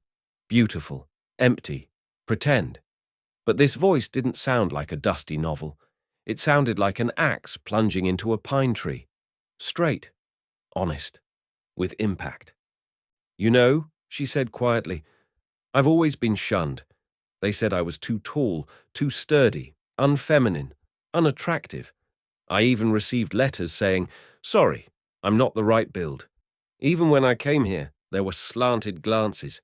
Beautiful, empty, pretend. But this voice didn't sound like a dusty novel. It sounded like an axe plunging into a pine tree. Straight, honest, with impact. "You know," she said quietly, "I've always been shunned. They said I was too tall, too sturdy, unfeminine, unattractive. I even received letters saying, 'Sorry, I'm not the right build.' Even when I came here, there were slanted glances.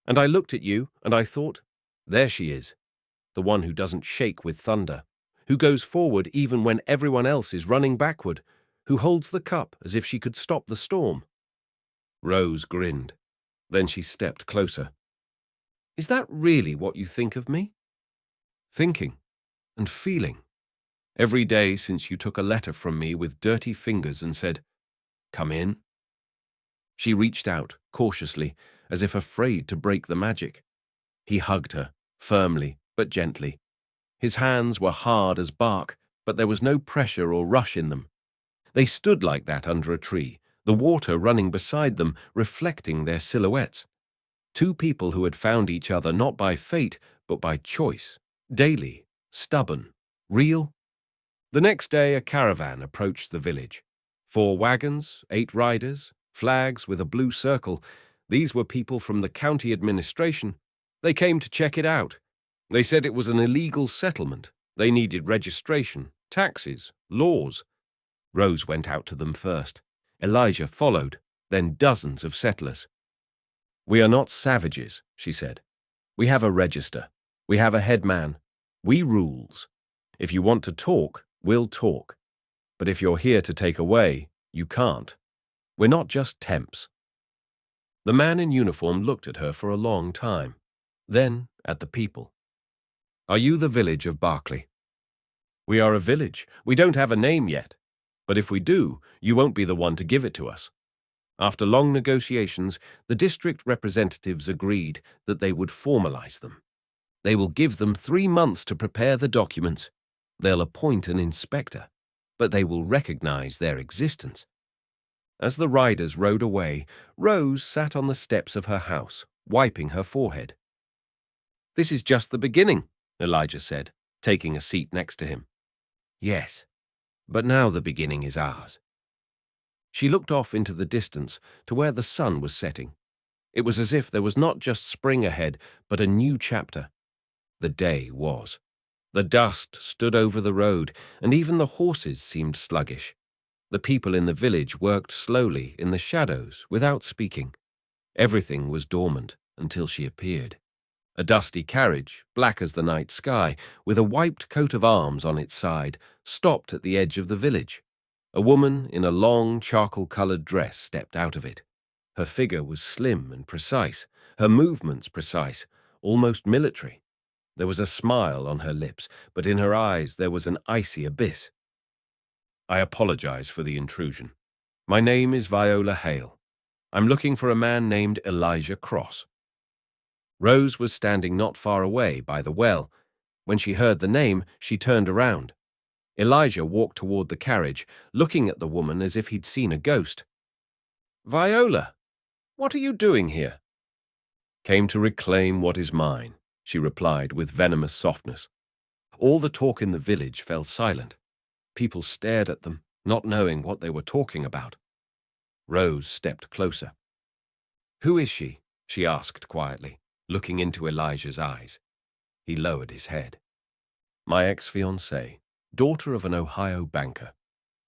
And I looked at you, and I thought, there she is, the one who doesn't shake with thunder, who goes forward even when everyone else is running backward, who holds the cup as if she could stop the storm." Rose grinned. Then she stepped closer. "Is that really what you think of me?" "Thinking and feeling. Every day since you took a letter from me with dirty fingers and said, 'Come in.'" She reached out, cautiously, as if afraid to break the magic. He hugged her, firmly but gently. His hands were hard as bark, but there was no pressure or rush in them. They stood like that under a tree, the water running beside them, reflecting their silhouettes. Two people who had found each other not by fate, but by choice. Daily, stubborn, real. The next day a caravan approached the village. 4 wagons, 8 riders, flags with a blue circle. These were people from the county administration. They came to check it out. They said it was an illegal settlement. They needed registration, taxes, laws. Rose went out to them first. Elijah followed, then dozens of settlers. "We are not savages," she said. "We have a register. We have a headman. We rules. If you want to talk, we'll talk. But if you're here to take away, you can't. We're not just temps." The man in uniform looked at her for a long time, then at the people. "Are you the village of Berkeley?" "We are a village. We don't have a name yet. But if we do, you won't be the one to give it to us." After long negotiations, the district representatives agreed that they would formalize them. They will give them 3 months to prepare the documents. They'll appoint an inspector, but they will recognize their existence. As the riders rode away, Rose sat on the steps of her house, wiping her forehead. "This is just the beginning," Elijah said, taking a seat next to him. "Yes, but now the beginning is ours." She looked off into the distance to where the sun was setting. It was as if there was not just spring ahead, but a new chapter. The day was. The dust stood over the road, and even the horses seemed sluggish. The people in the village worked slowly in the shadows without speaking. Everything was dormant until she appeared. A dusty carriage, black as the night sky, with a wiped coat of arms on its side, stopped at the edge of the village. A woman in a long charcoal-colored dress stepped out of it. Her figure was slim and precise, her movements precise, almost military. There was a smile on her lips, but in her eyes there was an icy abyss. "I apologize for the intrusion. My name is Viola Hale. I'm looking for a man named Elijah Cross." Rose was standing not far away by the well. When she heard the name, she turned around. Elijah walked toward the carriage, looking at the woman as if he'd seen a ghost. "Viola, what are you doing here?" "Came to reclaim what is mine," she replied with venomous softness. All the talk in the village fell silent. People stared at them, not knowing what they were talking about. Rose stepped closer. "Who is she?" she asked quietly, looking into Elijah's eyes. He lowered his head. "My ex-fiancée, daughter of an Ohio banker.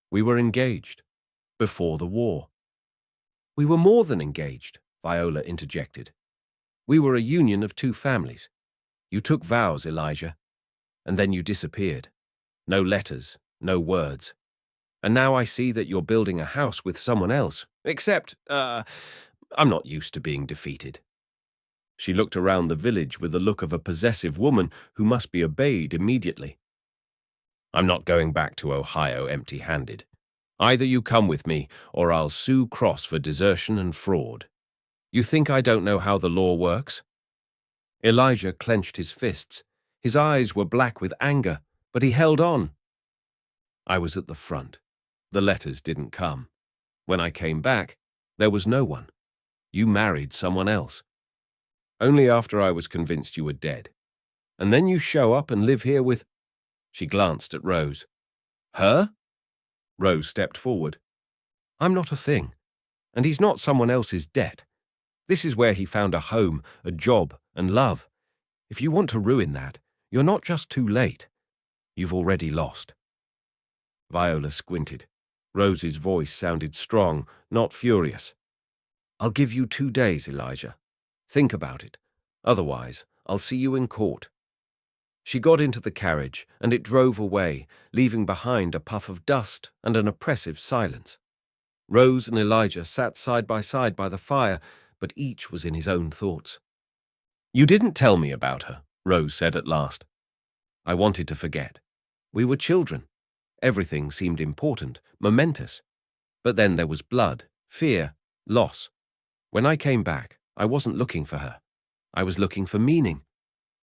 We were engaged. Before the war." "We were more than engaged," Viola interjected. "We were a union of two families. You took vows, Elijah, and then you disappeared. No letters, no words. And now I see that you're building a house with someone else. Except, I'm not used to being defeated." She looked around the village with the look of a possessive woman who must be obeyed immediately. "I'm not going back to Ohio empty-handed. Either you come with me, or I'll sue Cross for desertion and fraud. You think I don't know how the law works?" Elijah clenched his fists. His eyes were black with anger, but he held on. "I was at the front. The letters didn't come. When I came back, there was no one. You married someone else. Only after I was convinced you were dead. And then you show up and live here with—" She glanced at Rose. "Her?" Rose stepped forward. "I'm not a thing, and he's not someone else's debt. This is where he found a home, a job, and love. If you want to ruin that, you're not just too late. You've already lost." Viola squinted. Rose's voice sounded strong, not furious. "I'll give you 2 days, Elijah. Think about it. Otherwise, I'll see you in court." She got into the carriage, and it drove away, leaving behind a puff of dust and an oppressive silence. Rose and Elijah sat side by the fire, but each was in his own thoughts. "You didn't tell me about her," Rose said at last. "I wanted to forget. We were children. Everything seemed important, momentous. But then there was blood, fear, loss. When I came back, I wasn't looking for her. I was looking for meaning.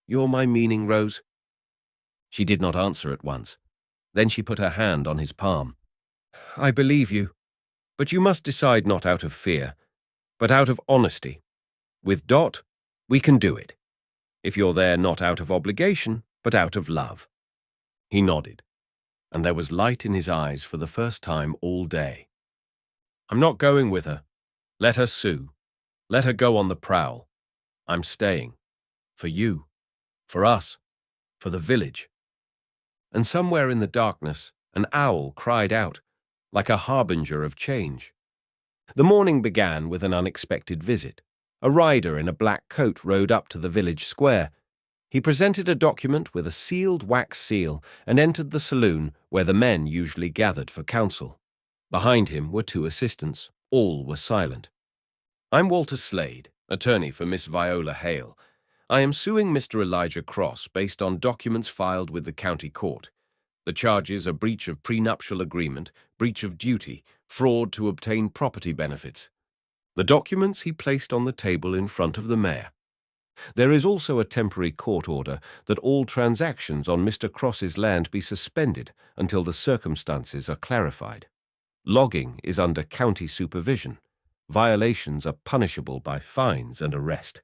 You're my meaning, Rose." She did not answer at once. Then she put her hand on his palm. "I believe you. But you must decide not out of fear, but out of honesty. With Dot, we can do it. If you're there not out of obligation, but out of love." He nodded, and there was light in his eyes for the first time all day. "I'm not going with her. Let her sue. Let her go on the prowl. I'm staying. For you. For us. For the village." And somewhere in the darkness, an owl cried out, like a harbinger of change. The morning began with an unexpected visit. A rider in a black coat rode up to the village square. He presented a document with a sealed wax seal and entered the saloon where the men usually gathered for counsel. Behind him were 2 assistants. All were silent. "I'm Walter Slade, attorney for Miss Viola Hale. I am suing Mr. Elijah Cross based on documents filed with the county court. The charges are breach of prenuptial agreement, breach of duty, fraud to obtain property benefits." The documents he placed on the table in front of the mayor. "There is also a temporary court order that all transactions on Mr. Cross's land be suspended until the circumstances are clarified. Logging is under county supervision. Violations are punishable by fines and arrest."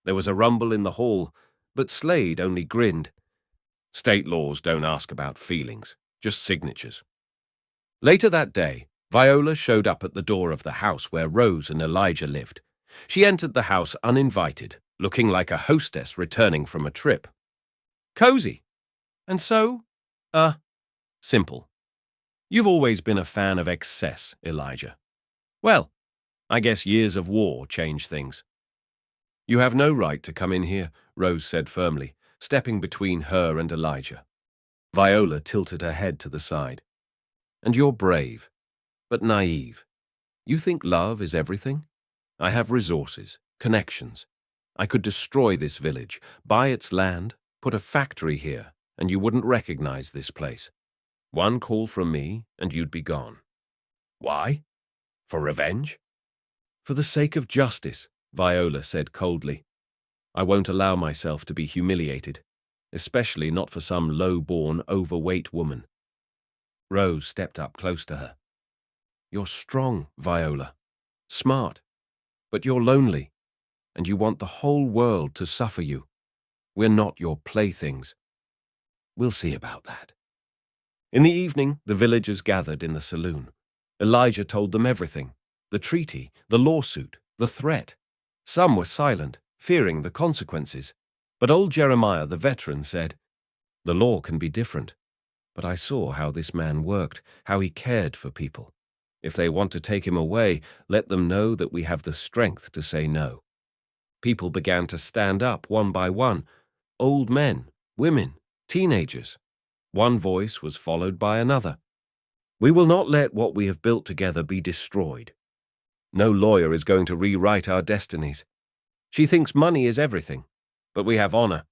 There was a rumble in the hall, but Slade only grinned. "State laws don't ask about feelings, just signatures." Later that day, Viola showed up at the door of the house where Rose and Elijah lived. She entered the house uninvited, looking like a hostess returning from a trip. "Cozy. And so, simple. You've always been a fan of excess, Elijah. Well, I guess years of war change things." "You have no right to come in here," Rose said firmly, stepping between her and Elijah. Viola tilted her head to the side. "And you're brave, but naive. You think love is everything? I have resources, connections. I could destroy this village, buy its land, put a factory here, and you wouldn't recognize this place. One call from me, and you'd be gone. Why? For revenge? For the sake of justice, Viola said coldly. I won't allow myself to be humiliated, especially not for some low-born, overweight woman. Rose stepped up close to her. You're strong, Viola. Smart. But you're lonely, and you want the whole world to suffer you. We're not your playthings. We'll see about that. In the evening, the villagers gathered in the saloon. Elijah told them everything: the treaty, the lawsuit, the threat. Some were silent, fearing the consequences. But old Jeremiah, the veteran, said, The law can be different. But I saw how this man worked, how he cared for people. If they want to take him away, let them know that we have the strength to say no. People began to stand up one by one. Old men, women, teenagers. One voice was followed by another. We will not let what we have built together be destroyed. No lawyer is going to rewrite our destinies. She thinks money is everything, but we have honor.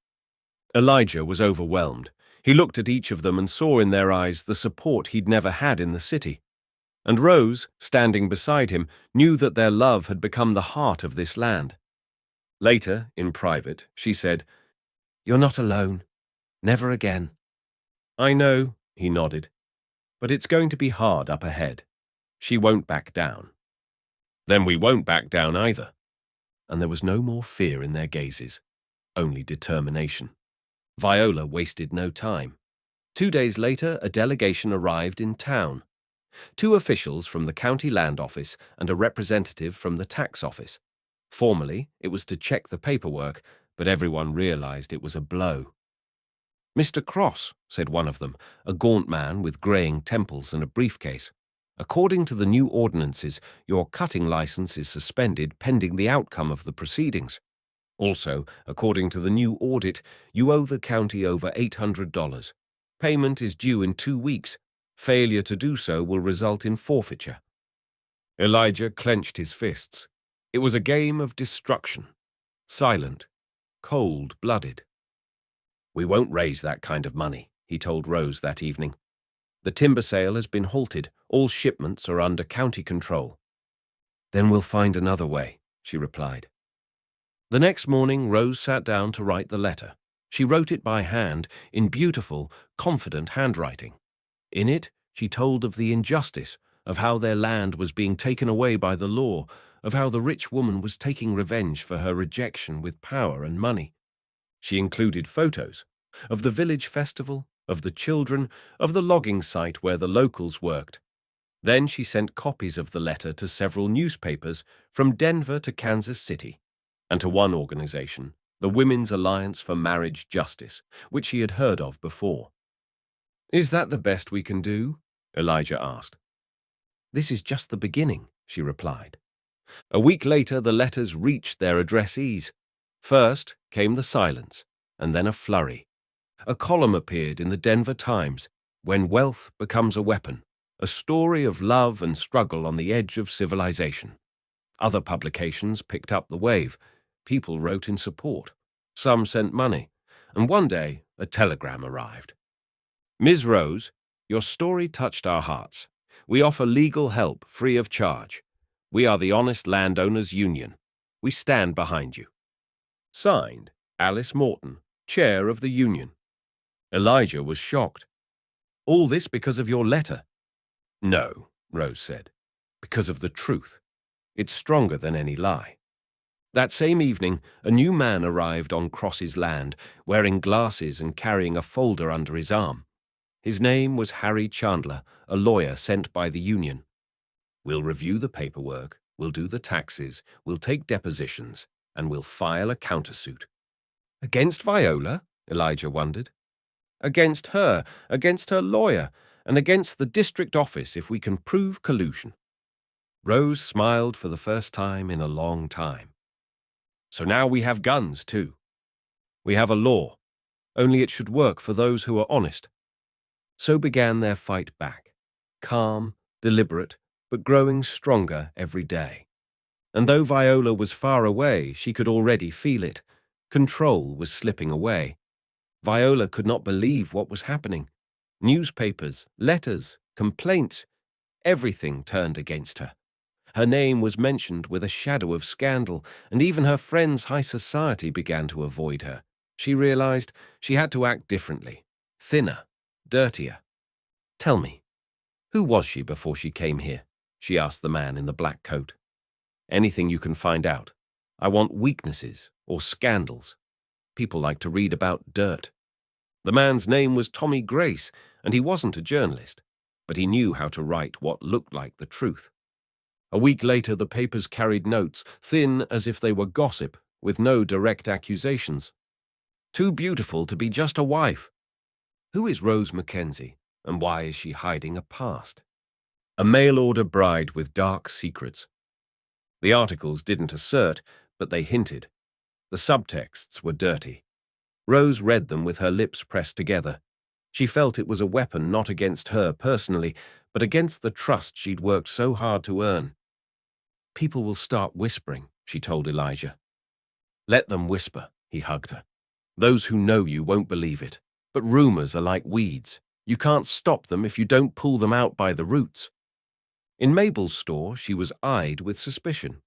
Elijah was overwhelmed. He looked at each of them and saw in their eyes the support he'd never had in the city. And Rose, standing beside him, knew that their love had become the heart of this land. Later, in private, she said, You're not alone. Never again. I know, he nodded, but it's going to be hard up ahead. She won't back down. Then we won't back down either. And there was no more fear in their gazes, only determination. Viola wasted no time. 2 days later, a delegation arrived in town. 2 officials from the county land office and a representative from the tax office. Formally, it was to check the paperwork, but everyone realized it was a blow. Mr. Cross, said one of them, a gaunt man with graying temples and a briefcase. According to the new ordinances, your cutting license is suspended pending the outcome of the proceedings. Also, according to the new audit, you owe the county over $800. Payment is due in 2 weeks. Failure to do so will result in forfeiture. Elijah clenched his fists. It was a game of destruction. Silent, cold-blooded. We won't raise that kind of money, he told Rose that evening. The timber sale has been halted. All shipments are under county control. Then we'll find another way, she replied. The next morning, Rose sat down to write the letter. She wrote it by hand, in beautiful, confident handwriting. In it, she told of the injustice, of how their land was being taken away by the law, of how the rich woman was taking revenge for her rejection with power and money. She included photos of the village festival, of the children, of the logging site where the locals worked. Then she sent copies of the letter to several newspapers, from Denver to Kansas City, and to one organization, the Women's Alliance for Marriage Justice, which she had heard of before. Is that the best we can do? Elijah asked. This is just the beginning, she replied. A week later, the letters reached their addressees. First came the silence, and then a flurry. A column appeared in the Denver Times, When Wealth Becomes a Weapon, a story of love and struggle on the edge of civilization. Other publications picked up the wave. People wrote in support. Some sent money, and one day a telegram arrived. Ms. Rose, your story touched our hearts. We offer legal help free of charge. We are the Honest Landowners Union. We stand behind you. Signed, Alice Morton, chair of the union. Elijah was shocked. All this because of your letter? No, Rose said, because of the truth. It's stronger than any lie. That same evening, a new man arrived on Cross's land, wearing glasses and carrying a folder under his arm. His name was Harry Chandler, a lawyer sent by the union. We'll review the paperwork, we'll do the taxes, we'll take depositions, and we'll file a countersuit. Against Viola? Elijah wondered. Against her lawyer, and against the district office if we can prove collusion. Rose smiled for the first time in a long time. So now we have guns, too. We have a law, only it should work for those who are honest. So began their fight back, calm, deliberate, but growing stronger every day. And though Viola was far away, she could already feel it. Control was slipping away. Viola could not believe what was happening. Newspapers, letters, complaints, everything turned against her. Her name was mentioned with a shadow of scandal, and even her friends' high society began to avoid her. She realized she had to act differently, thinner, dirtier. "Tell me, who was she before she came here?" she asked the man in the black coat. "Anything you can find out. I want weaknesses or scandals. People like to read about dirt." The man's name was Tommy Grace, and he wasn't a journalist, but he knew how to write what looked like the truth. A week later, the papers carried notes, thin as if they were gossip, with no direct accusations. "Too beautiful to be just a wife." Who is Rose Mackenzie, and why is she hiding a past? A mail-order bride with dark secrets. The articles didn't assert, but they hinted. The subtexts were dirty. Rose read them with her lips pressed together. She felt it was a weapon not against her personally, but against the trust she'd worked so hard to earn. "People will start whispering," she told Elijah. "Let them whisper," he hugged her. "Those who know you won't believe it, but rumors are like weeds. You can't stop them if you don't pull them out by the roots." In Mabel's store, she was eyed with suspicion.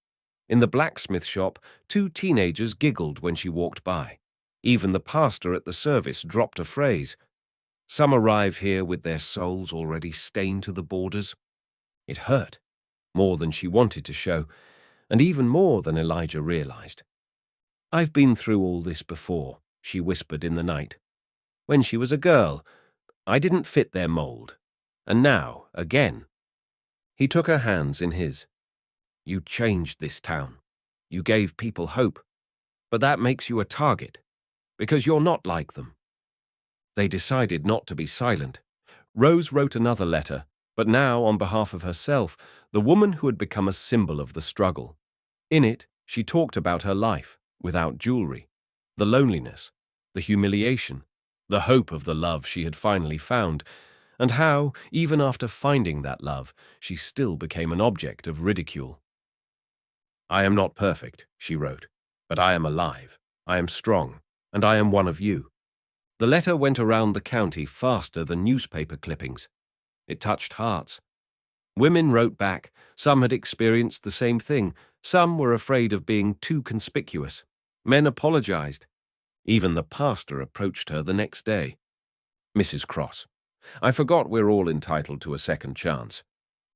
In the blacksmith shop, 2 teenagers giggled when she walked by. Even the pastor at the service dropped a phrase. Some arrive here with their souls already stained to the borders. It hurt, more than she wanted to show, and even more than Elijah realized. "I've been through all this before," she whispered in the night. "When she was a girl, I didn't fit their mold. And now, again." He took her hands in his. "You changed this town. You gave people hope. But that makes you a target, because you're not like them." They decided not to be silent. Rose wrote another letter, but now on behalf of herself, the woman who had become a symbol of the struggle. In it, she talked about her life, without jewelry, the loneliness, the humiliation, the hope of the love she had finally found, and how, even after finding that love, she still became an object of ridicule. "I am not perfect," she wrote, "but I am alive, I am strong, and I am one of you." The letter went around the county faster than newspaper clippings. It touched hearts. Women wrote back. Some had experienced the same thing. Some were afraid of being too conspicuous. Men apologized. Even the pastor approached her the next day. "Mrs. Cross, I forgot we're all entitled to a second chance."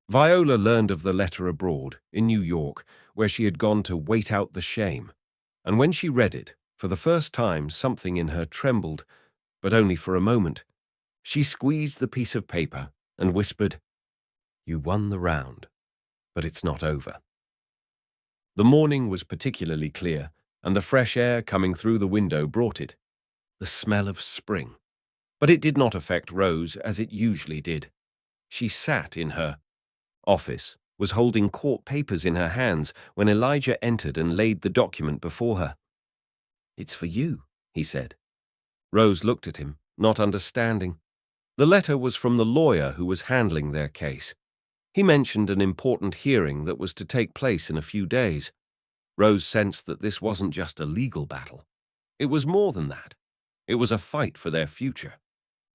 Viola learned of the letter abroad, in New York, where she had gone to wait out the shame. And when she read it, for the first time something in her trembled, but only for a moment. She squeezed the piece of paper and whispered, "You won the round, but it's not over." The morning was particularly clear, and the fresh air coming through the window brought it, the smell of spring. But it did not affect Rose as it usually did. She sat in her office, was holding court papers in her hands when Elijah entered and laid the document before her. "It's for you," he said. Rose looked at him, not understanding. The letter was from the lawyer who was handling their case. He mentioned an important hearing that was to take place in a few days. Rose sensed that this wasn't just a legal battle. It was more than that. It was a fight for their future.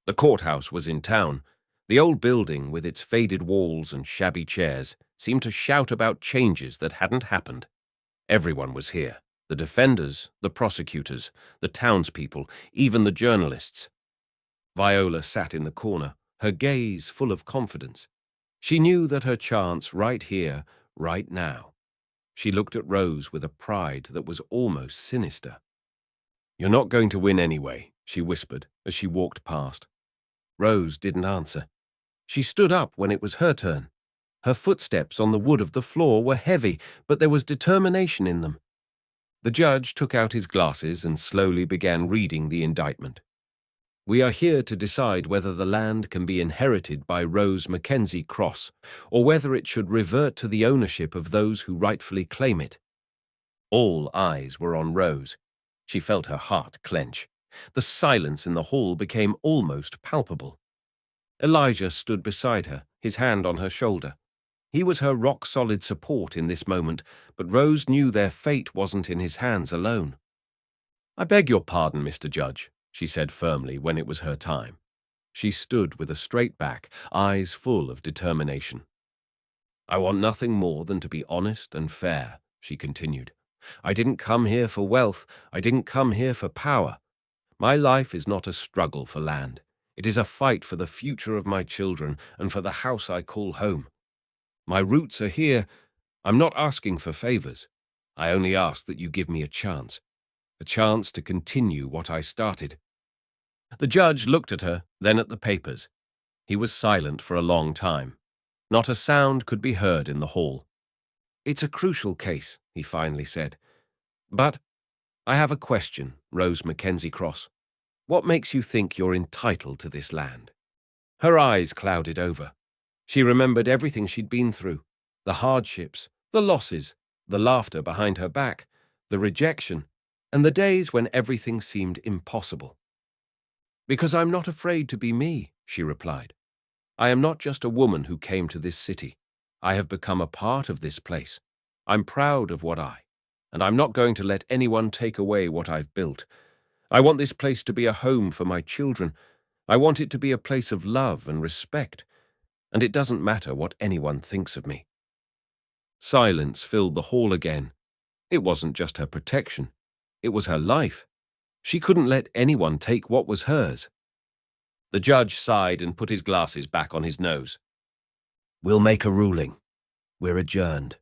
The courthouse was in town. The old building, with its faded walls and shabby chairs, seemed to shout about changes that hadn't happened. Everyone was here. The defenders, the prosecutors, the townspeople, even the journalists. Viola sat in the corner, her gaze full of confidence. She knew that her chance right here, right now. She looked at Rose with a pride that was almost sinister. "You're not going to win anyway," she whispered as she walked past. Rose didn't answer. She stood up when it was her turn. Her footsteps on the wood of the floor were heavy, but there was determination in them. The judge took out his glasses and slowly began reading the indictment. "We are here to decide whether the land can be inherited by Rose Mackenzie Cross, or whether it should revert to the ownership of those who rightfully claim it." All eyes were on Rose. She felt her heart clench. The silence in the hall became almost palpable. Elijah stood beside her, his hand on her shoulder. He was her rock-solid support in this moment, but Rose knew their fate wasn't in his hands alone. "I beg your pardon, Mr. Judge," she said firmly when it was her time. She stood with a straight back, eyes full of determination. "I want nothing more than to be honest and fair," she continued. "I didn't come here for wealth. I didn't come here for power. My life is not a struggle for land. It is a fight for the future of my children and for the house I call home. My roots are here. I'm not asking for favors. I only ask that you give me a chance to continue what I started." The judge looked at her, then at the papers. He was silent for a long time. Not a sound could be heard in the hall. "It's a crucial case," he finally said. "But I have a question, Rose Mackenzie Cross. What makes you think you're entitled to this land?" Her eyes clouded over. She remembered everything she'd been through, the hardships, the losses, the laughter behind her back, the rejection, and the days when everything seemed impossible. "Because I'm not afraid to be me," she replied. "I am not just a woman who came to this city. I have become a part of this place. I'm proud of and I'm not going to let anyone take away what I've built. I want this place to be a home for my children. I want it to be a place of love and respect. And it doesn't matter what anyone thinks of me." Silence filled the hall again. It wasn't just her protection. It was her life. She couldn't let anyone take what was hers. The judge sighed and put his glasses back on his nose. "We'll make a ruling. We're adjourned."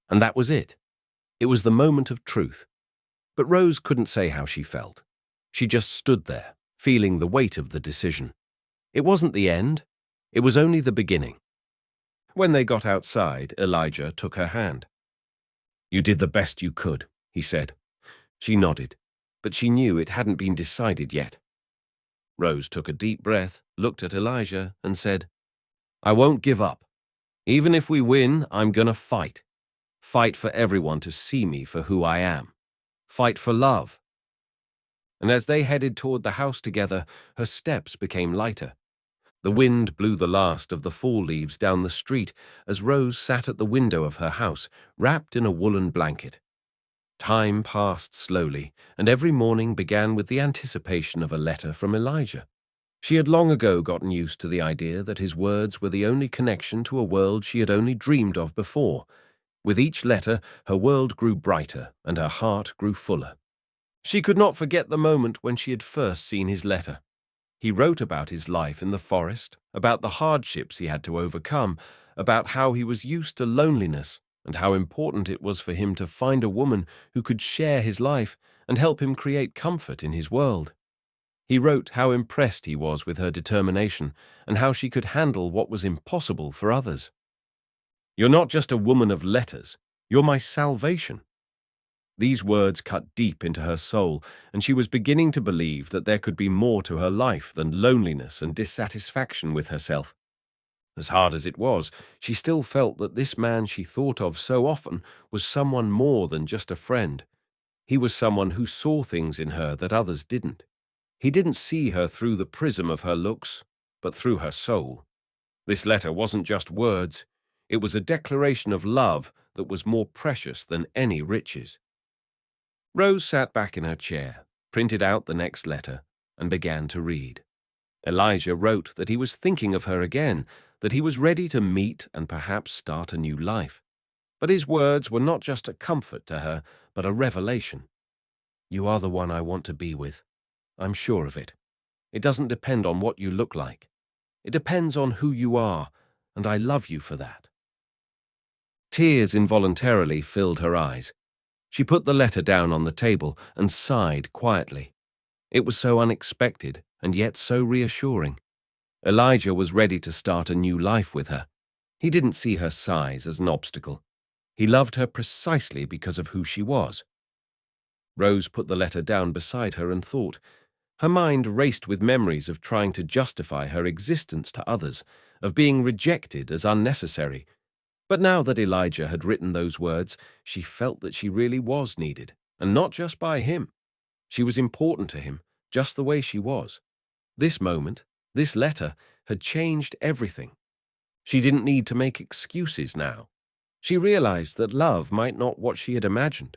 And that was it. It was the moment of truth. But Rose couldn't say how she felt. She just stood there, feeling the weight of the decision. It wasn't the end. It was only the beginning. When they got outside, Elijah took her hand. "You did the best you could," he said. She nodded, but she knew it hadn't been decided yet. Rose took a deep breath, looked at Elijah, and said, "I won't give up. Even if we win, I'm gonna fight. Fight for everyone to see me for who I am. Fight for love." And as they headed toward the house together, her steps became lighter. The wind blew the last of the fall leaves down the street as Rose sat at the window of her house, wrapped in a woolen blanket. Time passed slowly, and every morning began with the anticipation of a letter from Elijah. She had long ago gotten used to the idea that his words were the only connection to a world she had only dreamed of before. With each letter, her world grew brighter and her heart grew fuller. She could not forget the moment when she had first seen his letter. He wrote about his life in the forest, about the hardships he had to overcome, about how he was used to loneliness and how important it was for him to find a woman who could share his life and help him create comfort in his world. He wrote how impressed he was with her determination and how she could handle what was impossible for others. "You're not just a woman of letters, you're my salvation." These words cut deep into her soul, and she was beginning to believe that there could be more to her life than loneliness and dissatisfaction with herself. As hard as it was, she still felt that this man she thought of so often was someone more than just a friend. He was someone who saw things in her that others didn't. He didn't see her through the prism of her looks, but through her soul. This letter wasn't just words. It was a declaration of love that was more precious than any riches. Rose sat back in her chair, printed out the next letter, and began to read. Elijah wrote that he was thinking of her again, that he was ready to meet and perhaps start a new life. But his words were not just a comfort to her, but a revelation. "You are the one I want to be with. I'm sure of it. It doesn't depend on what you look like. It depends on who you are, and I love you for that." Tears involuntarily filled her eyes. She put the letter down on the table and sighed quietly. It was so unexpected and yet so reassuring. Elijah was ready to start a new life with her. He didn't see her size as an obstacle. He loved her precisely because of who she was. Rose put the letter down beside her and thought. Her mind raced with memories of trying to justify her existence to others, of being rejected as unnecessary. But now that Elijah had written those words, she felt that she really was needed, and not just by him. She was important to him, just the way she was. This moment, this letter, had changed everything. She didn't need to make excuses now. She realized that love might not what she had imagined.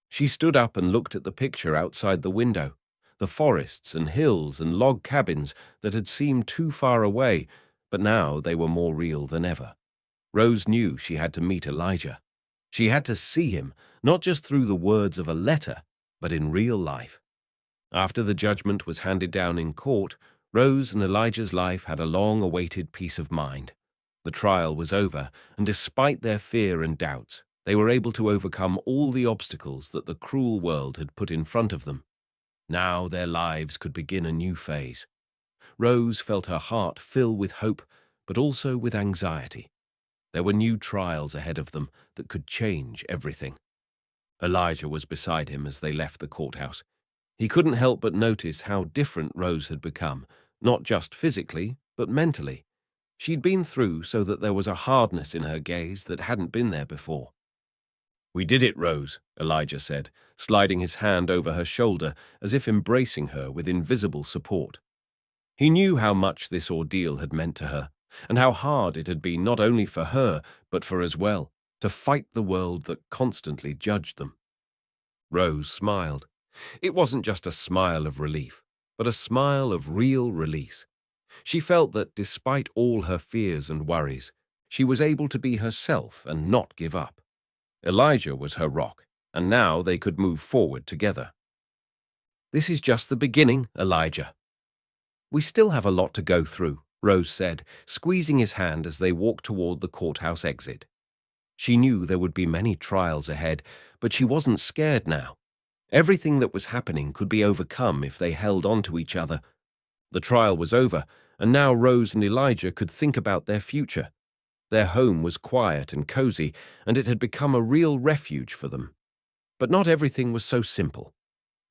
She stood up and looked at the picture outside the window, the forests and hills and log cabins that had seemed too far away, but now they were more real than ever. Rose knew she had to meet Elijah. She had to see him, not just through the words of a letter, but in real life. After the judgment was handed down in court, Rose and Elijah's life had a long-awaited peace of mind. The trial was over, and despite their fear and doubts, they were able to overcome all the obstacles that the cruel world had put in front of them. Now their lives could begin a new phase. Rose felt her heart fill with hope, but also with anxiety. There were new trials ahead of them that could change everything. Elijah was beside him as they left the courthouse. He couldn't help but notice how different Rose had become, not just physically, but mentally. She'd been through so that there was a hardness in her gaze that hadn't been there before. "We did it, Rose," Elijah said, sliding his hand over her shoulder as if embracing her with invisible support. He knew how much this ordeal had meant to her, and how hard it had been not only for her, but for as well, to fight the world that constantly judged them. Rose smiled. It wasn't just a smile of relief, but a smile of real release. She felt that despite all her fears and worries, she was able to be herself and not give up. Elijah was her rock, and now they could move forward together. "This is just the beginning, Elijah." "We still have a lot to go through," Rose said, squeezing his hand as they walked toward the courthouse exit. She knew there would be many trials ahead, but she wasn't scared now. Everything that was happening could be overcome if they held on to each other. The trial was over, and now Rose and Elijah could think about their future. Their home was quiet and cozy, and it had become a real refuge for them. But not everything was so simple.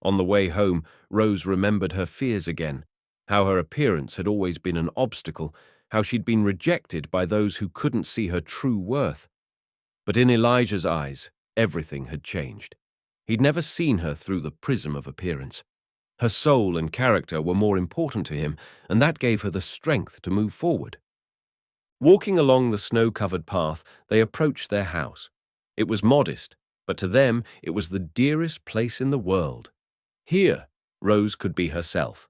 On the way home, Rose remembered her fears again, how her appearance had always been an obstacle, how she'd been rejected by those who couldn't see her true worth. But in Elijah's eyes, everything had changed. He'd never seen her through the prism of appearance. Her soul and character were more important to him, and that gave her the strength to move forward. Walking along the snow-covered path, they approached their house. It was modest, but to them it was the dearest place in the world. Here, Rose could be herself.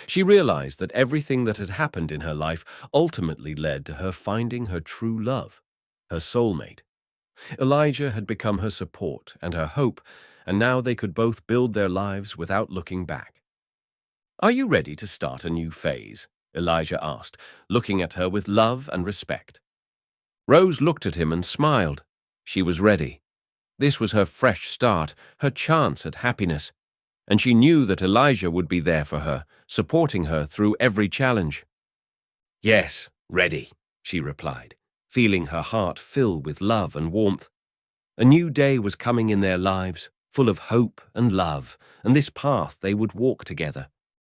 She realized that everything that had happened in her life ultimately led to her finding her true love, her soulmate. Elijah had become her support and her hope, and now they could both build their lives without looking back. "Are you ready to start a new phase?" Elijah asked, looking at her with love and respect. Rose looked at him and smiled. She was ready. This was her fresh start, her chance at happiness, and she knew that Elijah would be there for her, supporting her through every challenge. "Yes, ready," she replied, feeling her heart fill with love and warmth. A new day was coming in their lives, full of hope and love, and this path they would walk together,